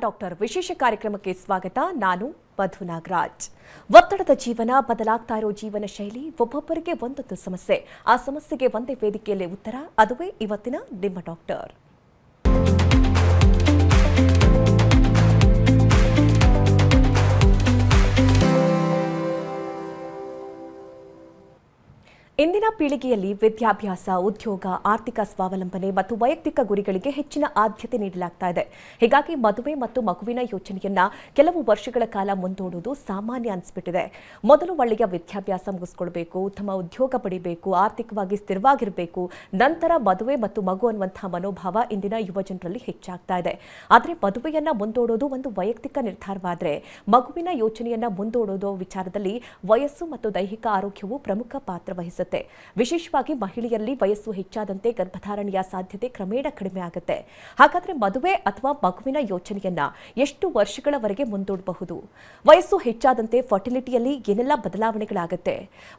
Doctor ವಿಶೇಷ ಕಾರ್ಯಕ್ರಮಕ್ಕೆ ಸ್ವಾಗತ. ನಾನು ಮಧು ನಾಗರಾಜ್. ಒತ್ತಡದ ಜೀವನ, ಬದಲಾಗ್ತಾ ಇರೋ ಜೀವನ ಶೈಲಿ, ಒಬ್ಬೊಬ್ಬರಿಗೆ ಒಂದೊಂದು ಸಮಸ್ಯೆ. ಆ ಸಮಸ್ಯೆಗೆ ಒಂದೇ ವೇದಿಕೆಯಲ್ಲಿ ಉತ್ತರ, ಅದುವೇ ಇವತ್ತಿನ ನಿಮ್ಮ ಡಾಕ್ಟರ್. ಇಂದಿನ ಪೀಳಿಗೆಯಲ್ಲಿ ವಿದ್ಯಾಭ್ಯಾಸ, ಉದ್ಯೋಗ, ಆರ್ಥಿಕ ಸ್ವಾವಲಂಬನೆ ಮತ್ತು ವೈಯಕ್ತಿಕ ಗುರಿಗಳಿಗೆ ಹೆಚ್ಚಿನ ಆದ್ಯತೆ ನೀಡಲಾಗ್ತಾ ಇದೆ. ಹೀಗಾಗಿ ಮದುವೆ ಮತ್ತು ಮಗುವಿನ ಯೋಚನೆಯನ್ನ ಕೆಲವು ವರ್ಷಗಳ ಕಾಲ ಮುಂದೂಡುವುದು ಸಾಮಾನ್ಯ ಅನಿಸ್ಬಿಟ್ಟಿದೆ. ಮೊದಲು ಒಳ್ಳೆಯ ವಿದ್ಯಾಭ್ಯಾಸ ಮುಗಿಸ್ಕೊಳ್ಬೇಕು, ಉತ್ತಮ ಉದ್ಯೋಗ ಪಡಿಬೇಕು, ಆರ್ಥಿಕವಾಗಿ ಸ್ಥಿರವಾಗಿರಬೇಕು, ನಂತರ ಮದುವೆ ಮತ್ತು ಮಗು ಅನ್ನುವಂತಹ ಮನೋಭಾವ ಇಂದಿನ ಯುವ ಜನರಲ್ಲಿ ಹೆಚ್ಚಾಗ್ತಾ ಇದೆ. ಆದರೆ ಮದುವೆಯನ್ನ ಮುಂದೂಡೋದು ಒಂದು ವೈಯಕ್ತಿಕ ನಿರ್ಧಾರವಾದರೆ, ಮಗುವಿನ ಯೋಚನೆಯನ್ನ ಮುಂದೂಡೋದು ವಿಚಾರದಲ್ಲಿ ವಯಸ್ಸು ಮತ್ತು ದೈಹಿಕ ಆರೋಗ್ಯವು ಪ್ರಮುಖ ಪಾತ್ರ ವಹಿಸುತ್ತೆ. ವಿಶೇಷವಾಗಿ ಮಹಿಳೆಯರಲ್ಲಿ ವಯಸ್ಸು ಹೆಚ್ಚಾದಂತೆ ಗರ್ಭಧಾರಣೆಯ ಸಾಧ್ಯತೆ ಕ್ರಮೇಣ ಕಡಿಮೆ ಆಗುತ್ತೆ. ಹಾಗಾದ್ರೆ ಮದುವೆ ಅಥವಾ ಮಗುವಿನ ಯೋಚನೆಯನ್ನ ಎಷ್ಟು ವರ್ಷಗಳವರೆಗೆ ಮುಂದೂಡಬಹುದು? ವಯಸ್ಸು ಹೆಚ್ಚಾದಂತೆ ಫರ್ಟಿಲಿಟಿಯಲ್ಲಿ ಏನೆಲ್ಲ ಬದಲಾವಣೆಗಳಾಗುತ್ತೆ?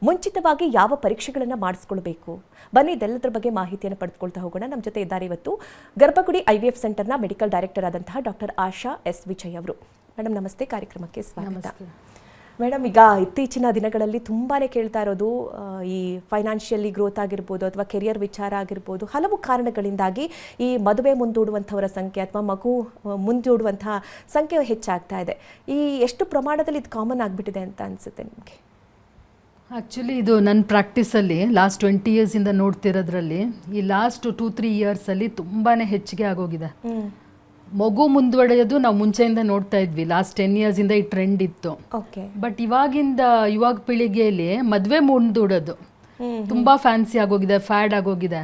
ಮುಂಚಿತವಾಗಿ ಯಾವ ಪರೀಕ್ಷೆಗಳನ್ನ ಮಾಡಿಸ್ಕೊಳ್ಬೇಕು? ಬನ್ನಿ ಇದೆಲ್ಲದರ ಬಗ್ಗೆ ಮಾಹಿತಿಯನ್ನು ಪಡೆದುಕೊಳ್ತಾ ಹೋಗೋಣ. ನಮ್ಮ ಜೊತೆ ಇದ್ದಾರೆ ಇವತ್ತು ಗರ್ಭಗುಡಿ IVF ಸೆಂಟರ್ನ ಮೆಡಿಕಲ್ ಡೈರೆಕ್ಟರ್ ಆದಂತಹ ಡಾಕ್ಟರ್ ಆಶಾ S. ವಿಜಯ್ ಅವರು. ಮೇಡಮ್ ನಮಸ್ತೆ, ಕಾರ್ಯಕ್ರಮಕ್ಕೆ ಸ್ವಾಗತ. ಮೇಡಮ್, ಈಗ ಇತ್ತೀಚಿನ ದಿನಗಳಲ್ಲಿ ತುಂಬಾನೇ ಕೇಳ್ತಾ ಇರೋದು ಈ ಫೈನಾನ್ಷಿಯಲಿ ಗ್ರೋತ್ ಆಗಿರ್ಬೋದು ಅಥವಾ ಕೆರಿಯರ್ ವಿಚಾರ ಆಗಿರ್ಬೋದು, ಹಲವು ಕಾರಣಗಳಿಂದಾಗಿ ಈ ಮದುವೆ ಮುಂದೂಡುವಂಥವರ ಸಂಖ್ಯೆ ಅಥವಾ ಮಗು ಮುಂದೂಡುವಂತಹ ಸಂಖ್ಯೆ ಹೆಚ್ಚಾಗ್ತಾ ಇದೆ. ಈ ಎಷ್ಟು ಪ್ರಮಾಣದಲ್ಲಿ ಇದು ಕಾಮನ್ ಆಗಿಬಿಟ್ಟಿದೆ ಅಂತ ಅನಿಸುತ್ತೆ ನಿಮಗೆ? ಆ್ಯಕ್ಚುಲಿ ಇದು ನನ್ನ ಪ್ರಾಕ್ಟೀಸಲ್ಲಿ ಲಾಸ್ಟ್ 20 ಇಯರ್ಸಿಂದ ನೋಡ್ತಿರೋದ್ರಲ್ಲಿ ಈ ಲಾಸ್ಟ್ 2-3 ಇಯರ್ಸಲ್ಲಿ ತುಂಬಾ ಹೆಚ್ಚಿಗೆ ಆಗೋಗಿದೆ. ಮಗು ಮುಂದುವರೆಯೋದು ನಾವು ಮುಂಚೆಯಿಂದ ನೋಡ್ತಾ ಇದ್ವಿ. ಲಾಸ್ಟ್ 10 ಇಯರ್ಸಿಂದ ಈ ಟ್ರೆಂಡ್ ಇತ್ತು. ಬಟ್ ಇವಾಗ ಪೀಳಿಗೆಯಲ್ಲಿ ಮದುವೆ ಮುಂದೂಡೋದು ತುಂಬ ಫ್ಯಾನ್ಸಿ ಆಗೋಗಿದೆ, ಫ್ಯಾಡ್ ಆಗೋಗಿದೆ.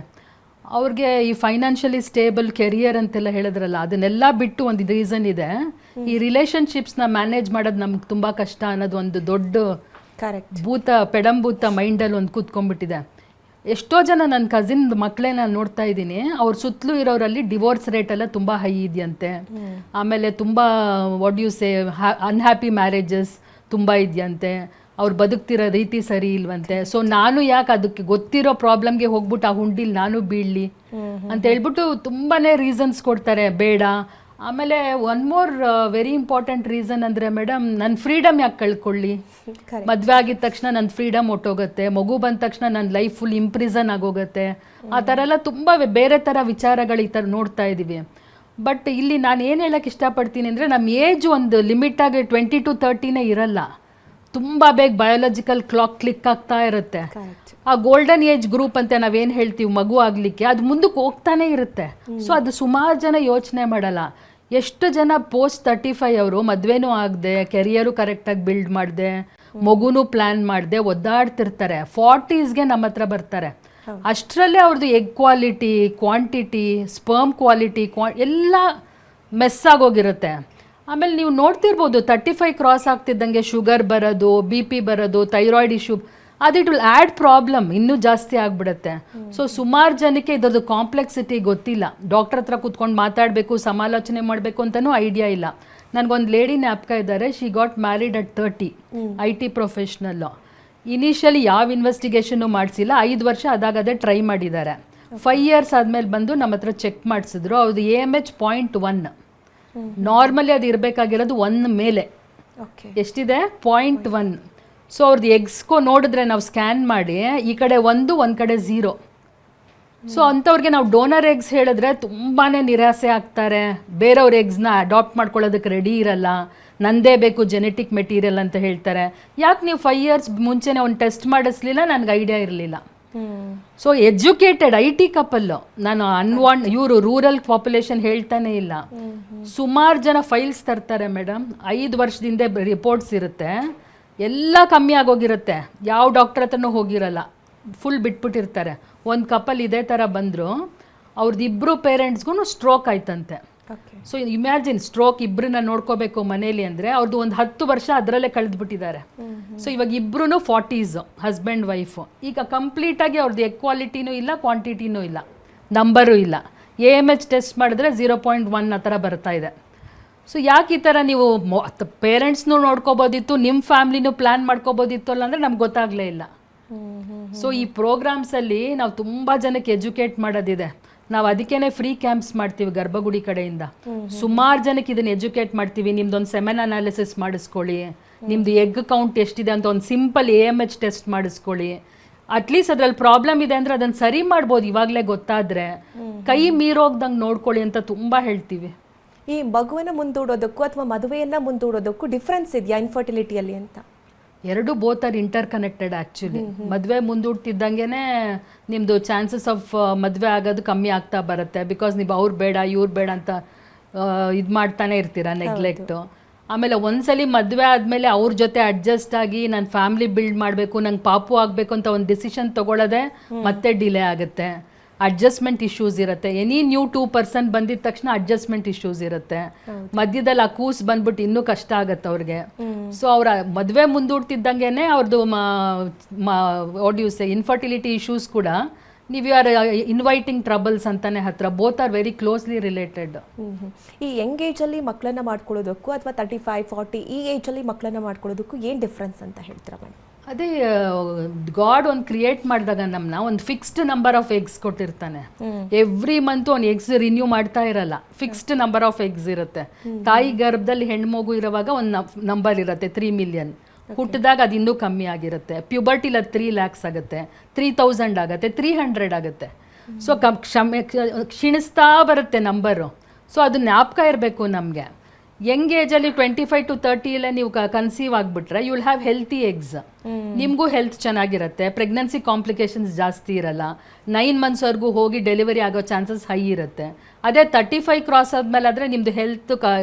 ಅವ್ರಿಗೆ ಈ ಫೈನಾನ್ಷಿಯಲಿ ಸ್ಟೇಬಲ್ ಕೆರಿಯರ್ ಅಂತೆಲ್ಲ ಹೇಳಿದ್ರಲ್ಲ, ಅದನ್ನೆಲ್ಲ ಬಿಟ್ಟು ಒಂದು ರೀಸನ್ ಇದೆ. ಈ ರಿಲೇಷನ್ಶಿಪ್ಸ್ನ ಮ್ಯಾನೇಜ್ ಮಾಡೋದು ನಮ್ಗೆ ತುಂಬ ಕಷ್ಟ ಅನ್ನೋದು ಒಂದು ದೊಡ್ಡ ಪೆಡಂಭೂತ ಮೈಂಡಲ್ಲಿ ಒಂದು ಕೂತ್ಕೊಂಡ್ಬಿಟ್ಟಿದೆ. ಎಷ್ಟೋ ಜನ ನನ್ನ ಕಸಿನ್ ಮಕ್ಕಳೇ ನಾನು ನೋಡ್ತಾ ಇದ್ದೀನಿ, ಅವ್ರ ಸುತ್ತಲೂ ಇರೋರಲ್ಲಿ ಡಿವೋರ್ಸ್ ರೇಟ್ ಎಲ್ಲ ತುಂಬ ಹೈ ಇದೆಯಂತೆ. ಆಮೇಲೆ ತುಂಬ ಅನ್ಹ್ಯಾಪಿ ಮ್ಯಾರೇಜಸ್ ತುಂಬ ಇದೆಯಂತೆ. ಅವ್ರು ಬದುಕ್ತಿರೋ ರೀತಿ ಸರಿ ಇಲ್ವಂತೆ. ಸೊ ನಾನು ಯಾಕೆ ಅದಕ್ಕೆ ಗೊತ್ತಿರೋ ಪ್ರಾಬ್ಲಮ್ಗೆ ಹೋಗ್ಬಿಟ್ಟು ಆ ಹುಂಡಿಲಿ ನಾನು ಬೀಳಲಿ ಅಂತ ಹೇಳ್ಬಿಟ್ಟು ತುಂಬಾ ರೀಸನ್ಸ್ ಕೊಡ್ತಾರೆ, ಬೇಡ. ಆಮೇಲೆ one more very important reason ಅಂದರೆ ಮೇಡಮ್, ನನ್ನ ಫ್ರೀಡಮ್ ಯಾಕೆ ಕಳ್ಕೊಳ್ಳಿ? ಮದುವೆ ಆಗಿದ ತಕ್ಷಣ ನನ್ನ ಫ್ರೀಡಮ್ ಹೊಟ್ಟೋಗುತ್ತೆ, ಮಗು ಬಂದ ತಕ್ಷಣ ನನ್ನ ಲೈಫ್ ಫುಲ್ ಇಂಪ್ರಿಸನ್ ಆಗೋಗುತ್ತೆ. ಆ ಥರ ಎಲ್ಲ ತುಂಬ ಬೇರೆ ಥರ ವಿಚಾರಗಳು ಈ ಥರ ನೋಡ್ತಾ ಇದ್ದೀವಿ. ಬಟ್ ಇಲ್ಲಿ ನಾನು ಏನು ಹೇಳಕ್ಕೆ ಇಷ್ಟಪಡ್ತೀನಿ ಅಂದರೆ, ನಮ್ಮ ಏಜ್ ಒಂದು ಲಿಮಿಟಾಗಿ 20 to 30 ಇರಲ್ಲ. ತುಂಬ ಬೇಗ ಬಯೋಲಾಜಿಕಲ್ ಕ್ಲಾಕ್ ಕ್ಲಿಕ್ ಆಗ್ತಾ ಇರುತ್ತೆ. ಆ ಗೋಲ್ಡನ್ ಏಜ್ ಗ್ರೂಪ್ ಅಂತ ನಾವೇನು ಹೇಳ್ತೀವಿ ಮಗು ಆಗಲಿಕ್ಕೆ, ಅದು ಮುಂದಕ್ಕೆ ಹೋಗ್ತಾನೆ ಇರುತ್ತೆ. ಸೊ ಅದು ಸುಮಾರು ಜನ ಯೋಚನೆ ಮಾಡಲ್ಲ. ಎಷ್ಟು ಜನ post 35 ಅವರು ಮದುವೆನೂ ಆಗದೆ, ಕೆರಿಯರು ಕರೆಕ್ಟಾಗಿ ಬಿಲ್ಡ್ ಮಾಡದೆ, ಮಗುನೂ ಪ್ಲ್ಯಾನ್ ಮಾಡದೆ ಒದ್ದಾಡ್ತಿರ್ತಾರೆ. 40ಸ್ಗೆ ನಮ್ಮ ಹತ್ರ ಬರ್ತಾರೆ. ಅಷ್ಟರಲ್ಲೇ ಅವ್ರದ್ದು egg quality, quantity, sperm quality ಎಲ್ಲ ಮೆಸ್ ಆಗೋಗಿರುತ್ತೆ. ಆಮೇಲೆ ನೀವು ನೋಡ್ತಿರ್ಬೋದು, 35 ಕ್ರಾಸ್ ಆಗ್ತಿದ್ದಂಗೆ ಶುಗರ್ ಬರೋದು, BP ಬರೋದು, ಥೈರಾಯ್ಡ್ ಇಶ್ಯೂ, ಅದು ಇಟ್ ವಿಲ್ ಆ್ಯಡ್ ಪ್ರಾಬ್ಲಮ್ ಇನ್ನೂ ಜಾಸ್ತಿ ಆಗಿಬಿಡುತ್ತೆ. ಸೊ ಸುಮಾರು ಜನಕ್ಕೆ ಇದ್ರದ್ದು ಕಾಂಪ್ಲೆಕ್ಸಿಟಿ ಗೊತ್ತಿಲ್ಲ. ಡಾಕ್ಟರ್ ಹತ್ರ ಕೂತ್ಕೊಂಡು ಮಾತಾಡಬೇಕು, ಸಮಾಲೋಚನೆ ಮಾಡಬೇಕು ಅಂತಲೂ ಐಡಿಯಾ ಇಲ್ಲ. ನನಗೊಂದು ಲೇಡಿ ಜ್ಞಾಪಕ ಇದ್ದಾರೆ. She got married at 30, IT professional. Initially ಯಾವ ಇನ್ವೆಸ್ಟಿಗೇಷನ್ನು ಮಾಡಿಸಿಲ್ಲ. 5 ವರ್ಷ ಅದಾಗದೇ ಟ್ರೈ ಮಾಡಿದ್ದಾರೆ. 5 ಇಯರ್ಸ್ ಆದಮೇಲೆ ಬಂದು ನಮ್ಮ ಹತ್ರ ಚೆಕ್ ಮಾಡಿಸಿದ್ರು. ಅವ್ರದ್ದು AMH 0.1. ನಾರ್ಮಲಿ ಅದು ಇರಬೇಕಾಗಿರೋದು 1 ಮೇಲೆ. ಎಷ್ಟಿದೆ? 0.1. ಸೊ ಅವ್ರದ್ದು ಎಗ್ಸ್ಕೋ ನೋಡಿದ್ರೆ ನಾವು ಸ್ಕ್ಯಾನ್ ಮಾಡಿ, ಈ ಕಡೆ 1, ಒಂದು ಕಡೆ 0. ಸೊ ಅಂಥವ್ರಿಗೆ ನಾವು ಡೋನರ್ ಎಗ್ಸ್ ಹೇಳಿದ್ರೆ ತುಂಬಾ ನಿರಾಸೆ ಆಗ್ತಾರೆ. ಬೇರೆಯವ್ರ ಎಗ್ಸ್ನ ಅಡಾಪ್ಟ್ ಮಾಡ್ಕೊಳ್ಳೋದಕ್ಕೆ ರೆಡಿ ಇರಲ್ಲ. ನಂದೇ ಬೇಕು ಜೆನೆಟಿಕ್ ಮೆಟೀರಿಯಲ್ ಅಂತ ಹೇಳ್ತಾರೆ. ಯಾಕೆ ನೀವು 5 ಇಯರ್ಸ್ ಮುಂಚೆನೇ ಒಂದು ಟೆಸ್ಟ್ ಮಾಡಿಸ್ಲಿಲ್ಲ? ನನಗೆ ಐಡಿಯಾ ಇರಲಿಲ್ಲ. ಸೊ ಎಜುಕೇಟೆಡ್ IT ಕಪಲ್ಲು, ನಾನು ಇವರು ರೂರಲ್ ಪಾಪ್ಯುಲೇಷನ್ ಹೇಳ್ತಾನೆ ಇಲ್ಲ. ಸುಮಾರು ಜನ ಫೈಲ್ಸ್ ತರ್ತಾರೆ ಮೇಡಮ್. 5 ವರ್ಷದಿಂದ ರಿಪೋರ್ಟ್ಸ್ ಇರುತ್ತೆ, ಎಲ್ಲ ಕಮ್ಮಿ ಆಗೋಗಿರುತ್ತೆ. ಯಾವ ಡಾಕ್ಟರ್ ಹತ್ರನೂ ಹೋಗಿರಲ್ಲ, ಫುಲ್ ಬಿಟ್ಬಿಟ್ಟಿರ್ತಾರೆ. ಒಂದು ಕಪಲ್ ಇದೇ ಥರ ಬಂದರು. ಅವ್ರದ್ದು 2 ಪೇರೆಂಟ್ಸ್ಗೂ ಸ್ಟ್ರೋಕ್ ಆಯ್ತಂತೆ. ಸೊ ಇಮ್ಯಾಜಿನ್, ಸ್ಟ್ರೋಕ್ ಇಬ್ಬರನ್ನ ನೋಡ್ಕೋಬೇಕು ಮನೇಲಿ ಅಂದರೆ, ಅವ್ರದ್ದು ಒಂದು 10 ವರ್ಷ ಅದರಲ್ಲೇ ಕಳೆದ್ಬಿಟ್ಟಿದ್ದಾರೆ. ಸೊ ಇವಾಗ ಇಬ್ಬರೂ 40s, ಹಸ್ಬೆಂಡ್ ವೈಫು. ಈಗ ಕಂಪ್ಲೀಟಾಗಿ ಅವ್ರದ್ದು ಎಗ್ ಕ್ವಾಲಿಟಿನೂ ಇಲ್ಲ, ಕ್ವಾಂಟಿಟಿನೂ ಇಲ್ಲ, ನಂಬರು ಇಲ್ಲ. AMH ಟೆಸ್ಟ್ ಮಾಡಿದ್ರೆ 0.1 ಆ ಥರ ಬರ್ತಾ ಇದೆ. ಸೊ ಯಾಕೆ ಈ ಥರ? ನೀವು ಪೇರೆಂಟ್ಸ್ನೂ ನೋಡ್ಕೋಬೋದಿತ್ತು, ನಿಮ್ಮ ಫ್ಯಾಮ್ಲಿನೂ ಪ್ಲ್ಯಾನ್ ಮಾಡ್ಕೋಬೋದಿತ್ತು ಅಲ್ಲ ಅಂದರೆ ನಮ್ಗೆ ಗೊತ್ತಾಗಲೇ ಇಲ್ಲ. ಸೊ ಈ ಪ್ರೋಗ್ರಾಮ್ಸಲ್ಲಿ ನಾವು ತುಂಬ ಜನಕ್ಕೆ ಎಜುಕೇಟ್ ಮಾಡೋದಿದೆ. ನಾವು ಅದಕ್ಕೇನೆ ಫ್ರೀ ಕ್ಯಾಂಪ್ಸ್ ಮಾಡ್ತೀವಿ ಗರ್ಭಗುಡಿ ಕಡೆಯಿಂದ. ಸುಮಾರು ಜನಕ್ಕೆ ಇದನ್ನ ಎಜುಕೇಟ್ ಮಾಡ್ತೀವಿ. ನಿಮ್ದೊಂದು ಸೆಮೆನ್ ಅನಾಲಿಸಿಸ್ ಮಾಡಿಸ್ಕೊಳ್ಳಿ, ನಿಮ್ದು ಎಗ್ ಕೌಂಟ್ ಎಷ್ಟಿದೆ ಅಂತ ಒಂದು ಸಿಂಪಲ್ AMH ಟೆಸ್ಟ್ ಮಾಡಿಸ್ಕೊಳ್ಳಿ. ಅಟ್ಲೀಸ್ಟ್ ಅದ್ರಲ್ಲಿ ಪ್ರಾಬ್ಲಮ್ ಇದೆ ಅಂದ್ರೆ ಅದನ್ನ ಸರಿ ಮಾಡ್ಬೋದು ಇವಾಗಲೇ ಗೊತ್ತಾದ್ರೆ. ಕೈ ಮೀರೋಗ್ದಂಗೆ ನೋಡ್ಕೊಳ್ಳಿ ಅಂತ ತುಂಬಾ ಹೇಳ್ತೀವಿ. ಈ ಮಗುವನ್ನ ಮುಂದೂಡೋದಕ್ಕೂ ಅಥವಾ ಮದುವೆಯನ್ನ ಮುಂದೂಡೋದಕ್ಕೂ ಡಿಫ್ರೆನ್ಸ್ ಇದೆಯಾ ಇನ್ಫರ್ಟಿಲಿಟಿಯಲ್ಲಿ ಅಂತ? ಎರಡು both are inter connected actually. ಮದುವೆ ಮುಂದೂಡ್ತಿದ್ದಂಗೆನೆ ನಿಮ್ಮದು ಚಾನ್ಸಸ್ ಆಫ್ ಮದುವೆ ಆಗೋದು ಕಮ್ಮಿ ಆಗ್ತಾ ಬರುತ್ತೆ. ಬಿಕಾಸ್ ನೀವು ಅವ್ರು ಬೇಡ ಇವ್ರು ಬೇಡ ಅಂತ ಇದು ಮಾಡ್ತಾನೆ ಇರ್ತೀರಾ, ನೆಗ್ಲೆಕ್ಟು. ಆಮೇಲೆ ಒಂದ್ಸಲಿ ಮದುವೆ ಆದಮೇಲೆ ಅವ್ರ ಜೊತೆ ಅಡ್ಜಸ್ಟ್ ಆಗಿ ನಾನು ಫ್ಯಾಮಿಲಿ ಬಿಲ್ಡ್ ಮಾಡಬೇಕು, ನಂಗೆ ಪಾಪು ಆಗಬೇಕು ಅಂತ ಒಂದು ಡಿಸಿಷನ್ ತೊಗೊಳ್ಳೋದೆ ಮತ್ತೆ ಡಿಲೇ ಆಗುತ್ತೆ. ಅಡ್ಜಸ್ಟ್ಮೆಂಟ್ ಇಶ್ಯೂಸ್ ಇರುತ್ತೆ. ಎನಿ ನ್ಯೂ 2% ಬಂದಿದ ತಕ್ಷಣ ಅಡ್ಜಸ್ಟ್ಮೆಂಟ್ ಇಶ್ಯೂಸ್ ಇರುತ್ತೆ. ಮಧ್ಯದಲ್ಲಿ ಆ ಕೂಸ್ ಬಂದ್ಬಿಟ್ಟು ಇನ್ನೂ ಕಷ್ಟ ಆಗುತ್ತೆ ಅವ್ರಿಗೆ. ಸೊ ಅವ್ರ ಮದುವೆ ಮುಂದೂಡ್ತಿದ್ದಂಗೆನೆ ಅವ್ರದ್ದು ಇನ್ಫರ್ಟಿಲಿಟಿ ಇಶ್ಯೂಸ್ ಕೂಡ ನೀವು ಆರ್ ಇನ್ವೈಟಿಂಗ್ ಟ್ರಬಲ್ಸ್ ಅಂತಾನೆ ಹತ್ರ. Both are very closely related. ಈ ಯಂಗ್ ಏಜಲ್ಲಿ ಮಕ್ಕಳನ್ನ ಮಾಡ್ಕೊಳ್ಳೋದಕ್ಕೂ ಅಥವಾ 35-40 ಈ ಏಜಲ್ಲಿ ಮಕ್ಕಳನ್ನ ಮಾಡ್ಕೊಳ್ಳೋದಕ್ಕೂ ಏನು ಡಿಫ್ರೆನ್ಸ್ ಅಂತ ಹೇಳ್ತೀರಾ ಮೇಡಮ್? ಅದೇ ಗಾಡ್ ಒಂದು ಕ್ರಿಯೇಟ್ ಮಾಡಿದಾಗ ನಮ್ಮನ್ನ ಒಂದು ಫಿಕ್ಸ್ಡ್ ನಂಬರ್ ಆಫ್ ಎಗ್ಸ್ ಕೊಟ್ಟಿರ್ತಾನೆ. ಎವ್ರಿ ಮಂತ್ ಒಂದು ಎಗ್ಸ್ ರಿನ್ಯೂ ಮಾಡ್ತಾ ಇರಲ್ಲ, ಫಿಕ್ಸ್ಡ್ ನಂಬರ್ ಆಫ್ ಎಗ್ಸ್ ಇರುತ್ತೆ. ತಾಯಿ ಗರ್ಭದಲ್ಲಿ ಹೆಣ್ಮಗು ಇರುವಾಗ ಒಂದು ನಂಬರ್ ಇರುತ್ತೆ 3 million. ಹುಟ್ಟಿದಾಗ ಅದು ಇನ್ನೂ ಕಮ್ಮಿ ಆಗಿರುತ್ತೆ. ಪ್ಯೂಬರ್ಟಿಲಿ ಅದು 3 lakhs ಆಗುತ್ತೆ, 3000 ಆಗುತ್ತೆ, 300 ಆಗುತ್ತೆ. ಸೊ ಕ್ಷೀಣಿಸ್ತಾ ಬರುತ್ತೆ ನಂಬರು. ಸೊ ಅದು ಜ್ಞಾಪಕ ಇರಬೇಕು ನಮಗೆ. ಯಂಗ್ ಏಜಲ್ಲಿ 25 to 30 ನೀವು ಕನ್ಸೀವ್ ಆಗಿಬಿಟ್ರೆ you will have healthy eggs. ನಿಮಗೂ ಹೆಲ್ತ್ ಚೆನ್ನಾಗಿರುತ್ತೆ, ಪ್ರೆಗ್ನೆನ್ಸಿ ಕಾಂಪ್ಲಿಕೇಶನ್ಸ್ ಜಾಸ್ತಿ ಇರಲ್ಲ, 9 monthsವರೆಗೂ ಹೋಗಿ ಡೆಲಿವರಿ ಆಗೋ ಚಾನ್ಸಸ್ ಹೈ ಇರುತ್ತೆ. ಅದೇ 35 ಕ್ರಾಸ್ ಆದಮೇಲೆ ಆದರೆ ನಿಮ್ಮದು ಹೆಲ್ತ್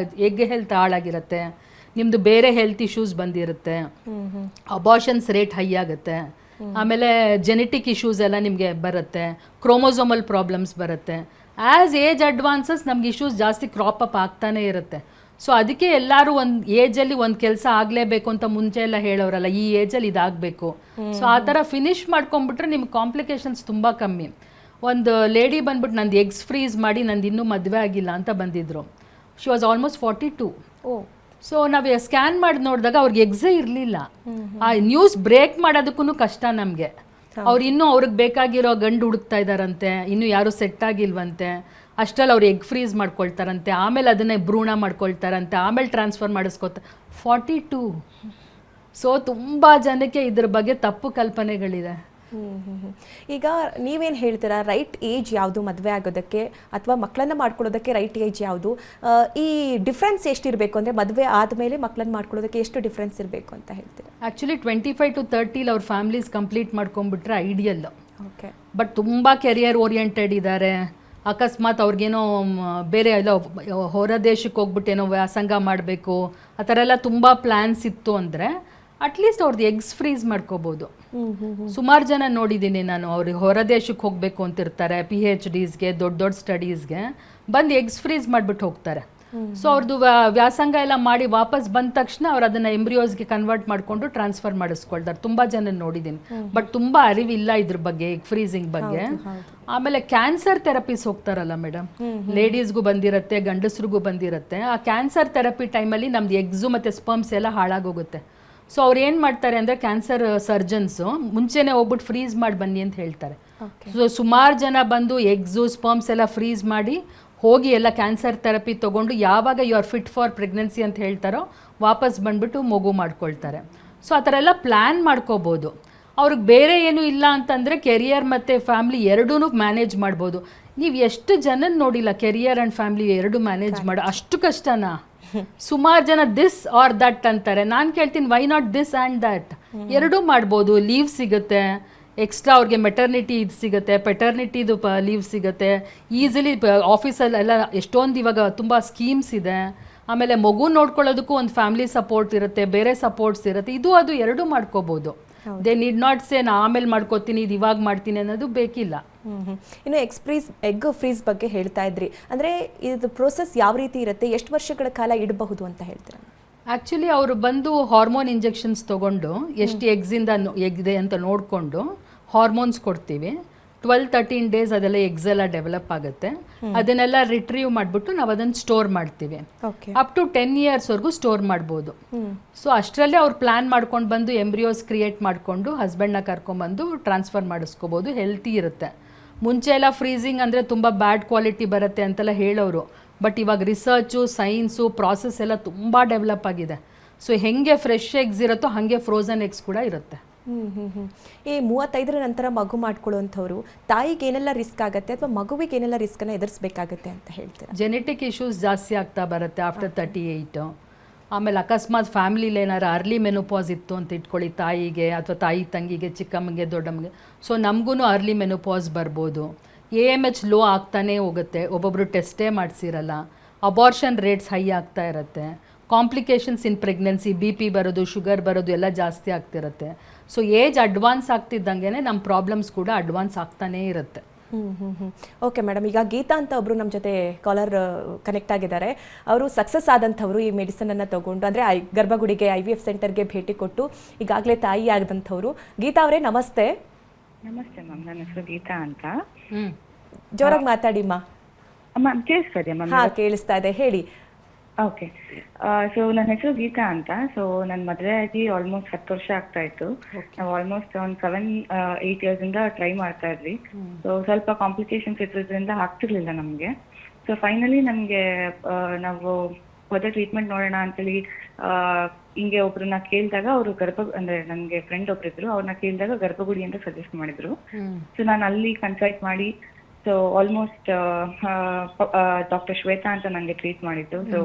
ಎಗ್ ಹೆಲ್ತ್ ಹಾಳಾಗಿರುತ್ತೆ, ನಿಮ್ಮದು ಬೇರೆ ಹೆಲ್ತ್ ಇಶ್ಯೂಸ್ ಬಂದಿರುತ್ತೆ, ಅಬಾರ್ಷನ್ಸ್ ರೇಟ್ ಹೈ ಆಗುತ್ತೆ, ಆಮೇಲೆ ಜೆನೆಟಿಕ್ ಇಶ್ಯೂಸ್ ಎಲ್ಲ ನಿಮಗೆ ಬರುತ್ತೆ, ಕ್ರೋಮೋಸೋಮಲ್ ಪ್ರಾಬ್ಲಮ್ಸ್ ಬರುತ್ತೆ. ಆ್ಯಸ್ ಏಜ್ ಅಡ್ವಾನ್ಸಸ್ ನಮ್ಗೆ ಇಶ್ಯೂಸ್ ಜಾಸ್ತಿ ಕ್ರಾಪ್ ಅಪ್ ಆಗ್ತಾನೆ ಇರುತ್ತೆ. ಸೊ ಅದಕ್ಕೆ ಎಲ್ಲರೂ ಒಂದು ಏಜಲ್ಲಿ ಒಂದು ಕೆಲಸ ಆಗಲೇಬೇಕು ಅಂತ ಮುಂಚೆ ಎಲ್ಲ ಹೇಳೋರಲ್ಲ, ಈ ಏಜಲ್ಲಿ ಇದಾಗಬೇಕು. ಸೊ ಆ ಥರ ಫಿನಿಶ್ ಮಾಡ್ಕೊಂಡ್ಬಿಟ್ರೆ ನಿಮ್ಗೆ ಕಾಂಪ್ಲಿಕೇಶನ್ಸ್ ತುಂಬ ಕಮ್ಮಿ. ಒಂದು ಲೇಡಿ ಬಂದ್ಬಿಟ್ಟು ನಂದು ಎಗ್ಸ್ ಫ್ರೀಸ್ ಮಾಡಿ ನಂದು ಇನ್ನೂ ಮದುವೆ ಆಗಿಲ್ಲ ಅಂತ ಬಂದಿದ್ರು. She was almost 42. ಸೊ ನಾವು ಸ್ಕ್ಯಾನ್ ಮಾಡಿ ನೋಡಿದಾಗ ಅವ್ರಿಗೆ ಎಗ್ಸೇ ಇರಲಿಲ್ಲ. ಆ ನ್ಯೂಸ್ ಬ್ರೇಕ್ ಮಾಡೋದಕ್ಕೂ ಕಷ್ಟ ನಮಗೆ. ಅವ್ರು ಇನ್ನೂ ಅವ್ರಿಗೆ ಬೇಕಾಗಿರೋ ಗಂಡು ಹುಡುಕ್ತಾ ಇದ್ದಾರಂತೆ, ಇನ್ನೂ ಯಾರೂ ಸೆಟ್ ಆಗಿಲ್ವಂತೆ. ಅಷ್ಟರಲ್ಲಿ ಅವ್ರು ಎಗ್ ಫ್ರೀಸ್ ಮಾಡ್ಕೊಳ್ತಾರಂತೆ, ಆಮೇಲೆ ಅದನ್ನೇ ಭ್ರೂಣ ಮಾಡ್ಕೊಳ್ತಾರಂತೆ, ಆಮೇಲೆ ಟ್ರಾನ್ಸ್ಫರ್ ಮಾಡಿಸ್ಕೊತಾರೆ. 42. ಸೊ ತುಂಬ ಜನಕ್ಕೆ ಇದ್ರ ಬಗ್ಗೆ ತಪ್ಪು ಕಲ್ಪನೆಗಳಿದೆ. ಈಗ ನೀವೇನು ಹೇಳ್ತೀರಾ, ರೈಟ್ ಏಜ್ ಯಾವುದು ಮದುವೆ ಆಗೋದಕ್ಕೆ ಅಥವಾ ಮಕ್ಕಳನ್ನ ಮಾಡ್ಕೊಳ್ಳೋದಕ್ಕೆ ರೈಟ್ ಏಜ್ ಯಾವುದು? ಈ ಡಿಫ್ರೆನ್ಸ್ ಎಷ್ಟಿರಬೇಕು ಅಂದರೆ ಮದುವೆ ಆದಮೇಲೆ ಮಕ್ಕಳನ್ನ ಮಾಡ್ಕೊಳ್ಳೋದಕ್ಕೆ ಎಷ್ಟು ಡಿಫ್ರೆನ್ಸ್ ಇರಬೇಕು ಅಂತ ಹೇಳ್ತೀರಾ? ಆ್ಯಕ್ಚುಲಿ 25 to 30 ಅವ್ರ ಫ್ಯಾಮಿಲೀಸ್ ಕಂಪ್ಲೀಟ್ ಮಾಡ್ಕೊಂಡ್ಬಿಟ್ರೆ ಐಡಿಯಲ್. ಓಕೆ. ಬಟ್ ತುಂಬ ಕೆರಿಯರ್ ಓರಿಯೆಂಟೆಡ್ ಇದ್ದಾರೆ. ಅಕಸ್ಮಾತ್ ಅವ್ರಿಗೇನೋ ಬೇರೆ ಎಲ್ಲ ಹೊರ ದೇಶಕ್ಕೆ ಹೋಗ್ಬಿಟ್ಟು ಏನೋ ವ್ಯಾಸಂಗ ಮಾಡಬೇಕು ಆ ಥರ ಎಲ್ಲ ತುಂಬ ಪ್ಲ್ಯಾನ್ಸ್ ಇತ್ತು ಅಂದರೆ ಅಟ್ಲೀಸ್ಟ್ ಅವ್ರದ್ದು ಎಗ್ಸ್ ಫ್ರೀಸ್ ಮಾಡ್ಕೋಬೋದು. ಸುಮಾರು ಜನ ನೋಡಿದ್ದೀನಿ ನಾನು, ಅವ್ರಿಗೆ ಹೊರ ದೇಶಕ್ಕೆ ಹೋಗಬೇಕು ಅಂತಿರ್ತಾರೆ, PhDsಗೆ ದೊಡ್ಡ ದೊಡ್ಡ ಸ್ಟಡೀಸ್ಗೆ ಬಂದು ಎಗ್ಸ್ ಫ್ರೀಸ್ ಮಾಡಿಬಿಟ್ಟು ಹೋಗ್ತಾರೆ. ಸೊ ಅವ್ರದ್ದು ವ್ಯಾಸಂಗ ಎಲ್ಲ ಮಾಡಿ ವಾಪಸ್ ಬಂದ ತಕ್ಷಣ ಅವ್ರು ಅದನ್ನು ಎಂಬ್ರಿಯೋಸ್ಗೆ ಕನ್ವರ್ಟ್ ಮಾಡಿಕೊಂಡು ಟ್ರಾನ್ಸ್ಫರ್ ಮಾಡಿಸ್ಕೊಳ್ತಾರೆ. ತುಂಬ ಜನ ನೋಡಿದ್ದೀನಿ. ಬಟ್ ತುಂಬ ಅರಿವಿಲ್ಲ ಇದ್ರ ಬಗ್ಗೆ, ಎಗ್ ಫ್ರೀಸಿಂಗ್ ಬಗ್ಗೆ. ಆಮೇಲೆ ಕ್ಯಾನ್ಸರ್ ಥೆರಪೀಸ್ ಹೋಗ್ತಾರಲ್ಲ ಮೇಡಮ್, ಲೇಡೀಸ್ಗೂ ಬಂದಿರುತ್ತೆ, ಗಂಡಸ್ರಿಗೂ ಬಂದಿರುತ್ತೆ. ಆ ಕ್ಯಾನ್ಸರ್ ಥೆರಪಿ ಟೈಮಲ್ಲಿ ನಮ್ದು ಎಗ್ಸು ಮತ್ತು ಸ್ಪರ್ಮ್ಸ್ ಎಲ್ಲ ಹಾಳಾಗೋಗುತ್ತೆ. ಸೊ ಅವ್ರು ಏನು ಮಾಡ್ತಾರೆ ಅಂದರೆ ಕ್ಯಾನ್ಸರ್ ಸರ್ಜನ್ಸು ಮುಂಚೆನೇ ಹೋಗ್ಬಿಟ್ಟು ಫ್ರೀಸ್ ಮಾಡಿ ಬನ್ನಿ ಅಂತ ಹೇಳ್ತಾರೆ. ಸೊ ಸುಮಾರು ಜನ ಬಂದು ಎಗ್ಸು ಸ್ಪರ್ಮ್ಸ್ ಎಲ್ಲ ಫ್ರೀಸ್ ಮಾಡಿ ಹೋಗಿ ಎಲ್ಲ ಕ್ಯಾನ್ಸರ್ ಥೆರಪಿ ತೊಗೊಂಡು ಯಾವಾಗ you are fit for pregnancy ಅಂತ ಹೇಳ್ತಾರೋ ವಾಪಸ್ ಬಂದುಬಿಟ್ಟು ಮಗು ಮಾಡ್ಕೊಳ್ತಾರೆ. ಸೊ ಆ ಥರ ಎಲ್ಲ ಪ್ಲ್ಯಾನ್ ಮಾಡ್ಕೋಬೋದು. ಅವ್ರಿಗೆ ಬೇರೆ ಏನೂ ಇಲ್ಲ ಅಂತಂದರೆ ಕೆರಿಯರ್ ಮತ್ತು ಫ್ಯಾಮ್ಲಿ ಎರಡೂ ಮ್ಯಾನೇಜ್ ಮಾಡ್ಬೋದು. ನೀವು ಎಷ್ಟು ಜನನ ನೋಡಿಲ್ಲ ಕೆರಿಯರ್ ಆ್ಯಂಡ್ ಫ್ಯಾಮ್ಲಿ ಎರಡು ಮ್ಯಾನೇಜ್ ಮಾಡೋ ಅಷ್ಟು ಕಷ್ಟನಾ? ಸುಮಾರು ಜನ ದಿಸ್ ಆರ್ ದಟ್ ಅಂತಾರೆ. ನಾನು ಕೇಳ್ತೀನಿ, why not this and that? ಎರಡೂ ಮಾಡ್ಬೋದು. ಲೀವ್ ಸಿಗುತ್ತೆ, ಎಕ್ಸ್ಟ್ರಾ ಅವ್ರಿಗೆ ಮೆಟರ್ನಿಟಿ ಇದು ಸಿಗುತ್ತೆ, ಪೆಟರ್ನಿಟಿದು ಲೀವ್ ಸಿಗುತ್ತೆ ಈಸಿಲಿ. ಆಫೀಸಲ್ಲೆಲ್ಲ ಎಷ್ಟೊಂದು ಇವಾಗ ತುಂಬ ಸ್ಕೀಮ್ಸ್ ಇದೆ. ಆಮೇಲೆ ಮಗು ನೋಡ್ಕೊಳ್ಳೋದಕ್ಕೂ ಒಂದು ಫ್ಯಾಮಿಲಿ ಸಪೋರ್ಟ್ ಇರುತ್ತೆ, ಬೇರೆ ಸಪೋರ್ಟ್ಸ್ ಇರುತ್ತೆ. ಇದು ಅದು ಎರಡೂ ಮಾಡ್ಕೋಬೋದು. ದೇ ನೀಡ್ ನಾಟ್ ಸೇ ನಾ ಆಮೇಲೆ ಮಾಡ್ಕೋತೀನಿ, ಇದು ಇವಾಗ ಮಾಡ್ತೀನಿ ಅನ್ನೋದು ಬೇಕಿಲ್ಲ. ಇನ್ನು ಎಗ್ ಫ್ರೀಸ್ ಬಗ್ಗೆ ಹೇಳ್ತಾ ಇದ್ರಿ, ಅಂದರೆ ಇದು ಪ್ರೋಸೆಸ್ ಯಾವ ರೀತಿ ಇರುತ್ತೆ, ಎಷ್ಟು ವರ್ಷಗಳ ಕಾಲ ಇಡಬಹುದು ಅಂತ ಹೇಳ್ತೀರಾ? ಆ್ಯಕ್ಚುಲಿ ಅವರು ಬಂದು ಹಾರ್ಮೋನ್ ಇಂಜೆಕ್ಷನ್ಸ್ ತೊಗೊಂಡು ಎಷ್ಟು ಎಗ್ಸಿಂದ ಎಗ್ಗಿದೆ ಅಂತ ನೋಡಿಕೊಂಡು ಹಾರ್ಮೋನ್ಸ್ ಕೊಡ್ತೀವಿ. 12-13 days ಅದೆಲ್ಲ ಎಗ್ಸ್ ಎಲ್ಲ ಡೆವಲಪ್ ಆಗುತ್ತೆ. ಅದನ್ನೆಲ್ಲ ರಿಟ್ರೀವ್ ಮಾಡಿಬಿಟ್ಟು ನಾವು ಅದನ್ನು ಸ್ಟೋರ್ ಮಾಡ್ತೀವಿ. ಅಪ್ ಟು 10 yearsವರೆಗೂ ಸ್ಟೋರ್ ಮಾಡ್ಬೋದು. ಸೊ ಅಷ್ಟರಲ್ಲೇ ಅವ್ರು ಪ್ಲ್ಯಾನ್ ಮಾಡ್ಕೊಂಡು ಬಂದು ಎಂಬ್ರಿಯೋಸ್ ಕ್ರಿಯೇಟ್ ಮಾಡಿಕೊಂಡು ಹಸ್ಬೆಂಡ್ನ ಕರ್ಕೊಂಡ್ಬಂದು ಟ್ರಾನ್ಸ್ಫರ್ ಮಾಡಿಸ್ಕೋಬೋದು. ಹೆಲ್ತಿ ಇರುತ್ತೆ. ಮುಂಚೆ ಎಲ್ಲ ಫ್ರೀಸಿಂಗ್ ಅಂದರೆ ತುಂಬ ಬ್ಯಾಡ್ ಕ್ವಾಲಿಟಿ ಬರುತ್ತೆ ಅಂತೆಲ್ಲ ಹೇಳೋರು. ಬಟ್ ಇವಾಗ ರಿಸರ್ಚು, ಸೈನ್ಸು, ಪ್ರಾಸೆಸ್ ಎಲ್ಲ ತುಂಬ ಡೆವಲಪ್ ಆಗಿದೆ. ಸೊ ಹೆಂಗೆ ಫ್ರೆಶ್ ಎಗ್ಸ್ ಇರುತ್ತೋ ಹಾಗೆ ಫ್ರೋಝನ್ ಎಗ್ಸ್ ಕೂಡ ಇರುತ್ತೆ. ಈ 35ರ ನಂತರ ಮಗು ಮಾಡ್ಕೊಳ್ಳುವಂಥವ್ರು ತಾಯಿಗೆ ಏನೆಲ್ಲ ರಿಸ್ಕ್ ಆಗುತ್ತೆ ಅಥವಾ ಮಗುವಿಗೆ ಏನೆಲ್ಲ ರಿಸ್ಕನ್ನು ಎದುರಿಸಬೇಕಾಗತ್ತೆ ಅಂತ ಹೇಳ್ತೀರಾ? ಜೆನೆಟಿಕ್ ಇಶ್ಯೂಸ್ ಜಾಸ್ತಿ ಆಗ್ತಾ ಬರುತ್ತೆ ಆಫ್ಟರ್ 38. ಆಮೇಲೆ ಅಕಸ್ಮಾತ್ ಫ್ಯಾಮಿಲಿಲಿ ಏನಾರು ಅರ್ಲಿ ಮೆನೋಪಾಸ್ ಇತ್ತು ಅಂತ ಇಟ್ಕೊಳ್ಳಿ, ತಾಯಿಗೆ ಅಥವಾ ತಾಯಿ ತಂಗಿಗೆ, ಚಿಕ್ಕಮ್ಮಗೆ, ದೊಡ್ಡಮ್ಮಗೆ. ಸೊ ನಮಗೂ ಅರ್ಲಿ ಮೆನೋಪಾಸ್ ಬರ್ಬೋದು. AMH ಲೋ ಆಗ್ತಾನೇ ಹೋಗುತ್ತೆ, ಒಬ್ಬೊಬ್ಬರು ಟೆಸ್ಟೇ ಮಾಡಿಸಿರಲ್ಲ. ಅಬಾರ್ಷನ್ ರೇಟ್ಸ್ ಹೈ ಆಗ್ತಾ ಇರುತ್ತೆ. ಕಾಂಪ್ಲಿಕೇಶನ್ಸ್ ಇನ್ ಪ್ರೆಗ್ನೆನ್ಸಿ, BP ಬರೋದು, ಶುಗರ್ ಬರೋದು ಎಲ್ಲ ಜಾಸ್ತಿ ಆಗ್ತಿರುತ್ತೆ. ಸೊ ಏಜ್ ಅಡ್ವಾನ್ಸ್ ಆಗ್ತಿದ್ದಂಗೆ ನಮ್ಮ ಪ್ರಾಬ್ಲಮ್ಸ್ ಕೂಡ ಅಡ್ವಾನ್ಸ್ ಆಗ್ತಾನೇ ಇರುತ್ತೆ. ಓಕೆ ಮೇಡಮ್, ಈಗ ಗೀತಾ ಅಂತ ಒಬ್ಬರು ನಮ್ಮ ಜೊತೆ ಕಾಲರ್ ಕನೆಕ್ಟ್ ಆಗಿದ್ದಾರೆ. ಅವರು ಸಕ್ಸಸ್ ಆದಂಥವ್ರು ಈ ಮೆಡಿಸನನ್ನು ತಗೊಂಡು, ಅಂದರೆ ಗರ್ಭಗುಡಿಗೆ IVF ಸೆಂಟರ್ಗೆ ಭೇಟಿ ಕೊಟ್ಟು ಈಗಾಗಲೇ ತಾಯಿ ಆದಂಥವ್ರು. ಗೀತಾ ಅವರೇ ನಮಸ್ತೆ. ನಮಸ್ತೆ ಮ್ಯಾಮ್, ನನ್ನ ಹೆಸರು ಗೀತಾ ಅಂತ. ಜೋರಾಗಿ ಮಾತಾಡಿ ಮ್ಯಾಮ್. ಕೇಳಿಸ್ತಾ ಮ್ಯಾಮ್? ಹಾ, ಕೇಳಿಸ್ತಾ ಇದೆ, ಹೇಳಿ. ಓಕೆ, ಸೊ ನನ್ನ ಹೆಸರು ಗೀತಾ ಅಂತ. ಸೊ ನನ್ನ ಮದುವೆ ಆಗಿ ಆಲ್ಮೋಸ್ಟ್ 10 ವರ್ಷ ಆಗ್ತಾ ಇತ್ತು. ನಾವು ಆಲ್ಮೋಸ್ಟ್ ಒಂದು 7-8 ಇಯರ್ಸ್ ಇಂದ ಟ್ರೈ ಮಾಡ್ತಾ ಇದ್ವಿ. ಸೊ ಸ್ವಲ್ಪ ಕಾಂಪ್ಲಿಕೇಶನ್ಸ್ ಇದ್ರಿಂದ ಆಗ್ತಿರ್ಲಿಲ್ಲ ನಮಗೆ. ಸೊ ಫೈನಲಿ ನಮಗೆ ನಾವು ಹೋದ ಟ್ರೀಟ್ಮೆಂಟ್ ನೋಡೋಣ ಅಂತೇಳಿ ಹಿಂಗೆ ಒಬ್ರನ್ನ ಕೇಳಿದಾಗ ಅವರು ಅಂದ್ರೆ ನನಗೆ ಫ್ರೆಂಡ್ ಒಬ್ರಿದ್ರು, ಅವ್ರನ್ನ ಕೇಳಿದಾಗ ಗರ್ಭಗುಡಿ ಅಂತ ಸಜೆಸ್ಟ್ ಮಾಡಿದ್ರು. ಸೊ ನಾನು ಅಲ್ಲಿ ಕನ್ಸಲ್ಟ್ ಮಾಡಿ, ಸೊ ಆಲ್ಮೋಸ್ಟ್ ಡಾಕ್ಟರ್ ಶ್ವೇತಾ ಅಂತ ನನಗೆ ಟ್ರೀಟ್ ಮಾಡಿದ್ದು. ಸೊ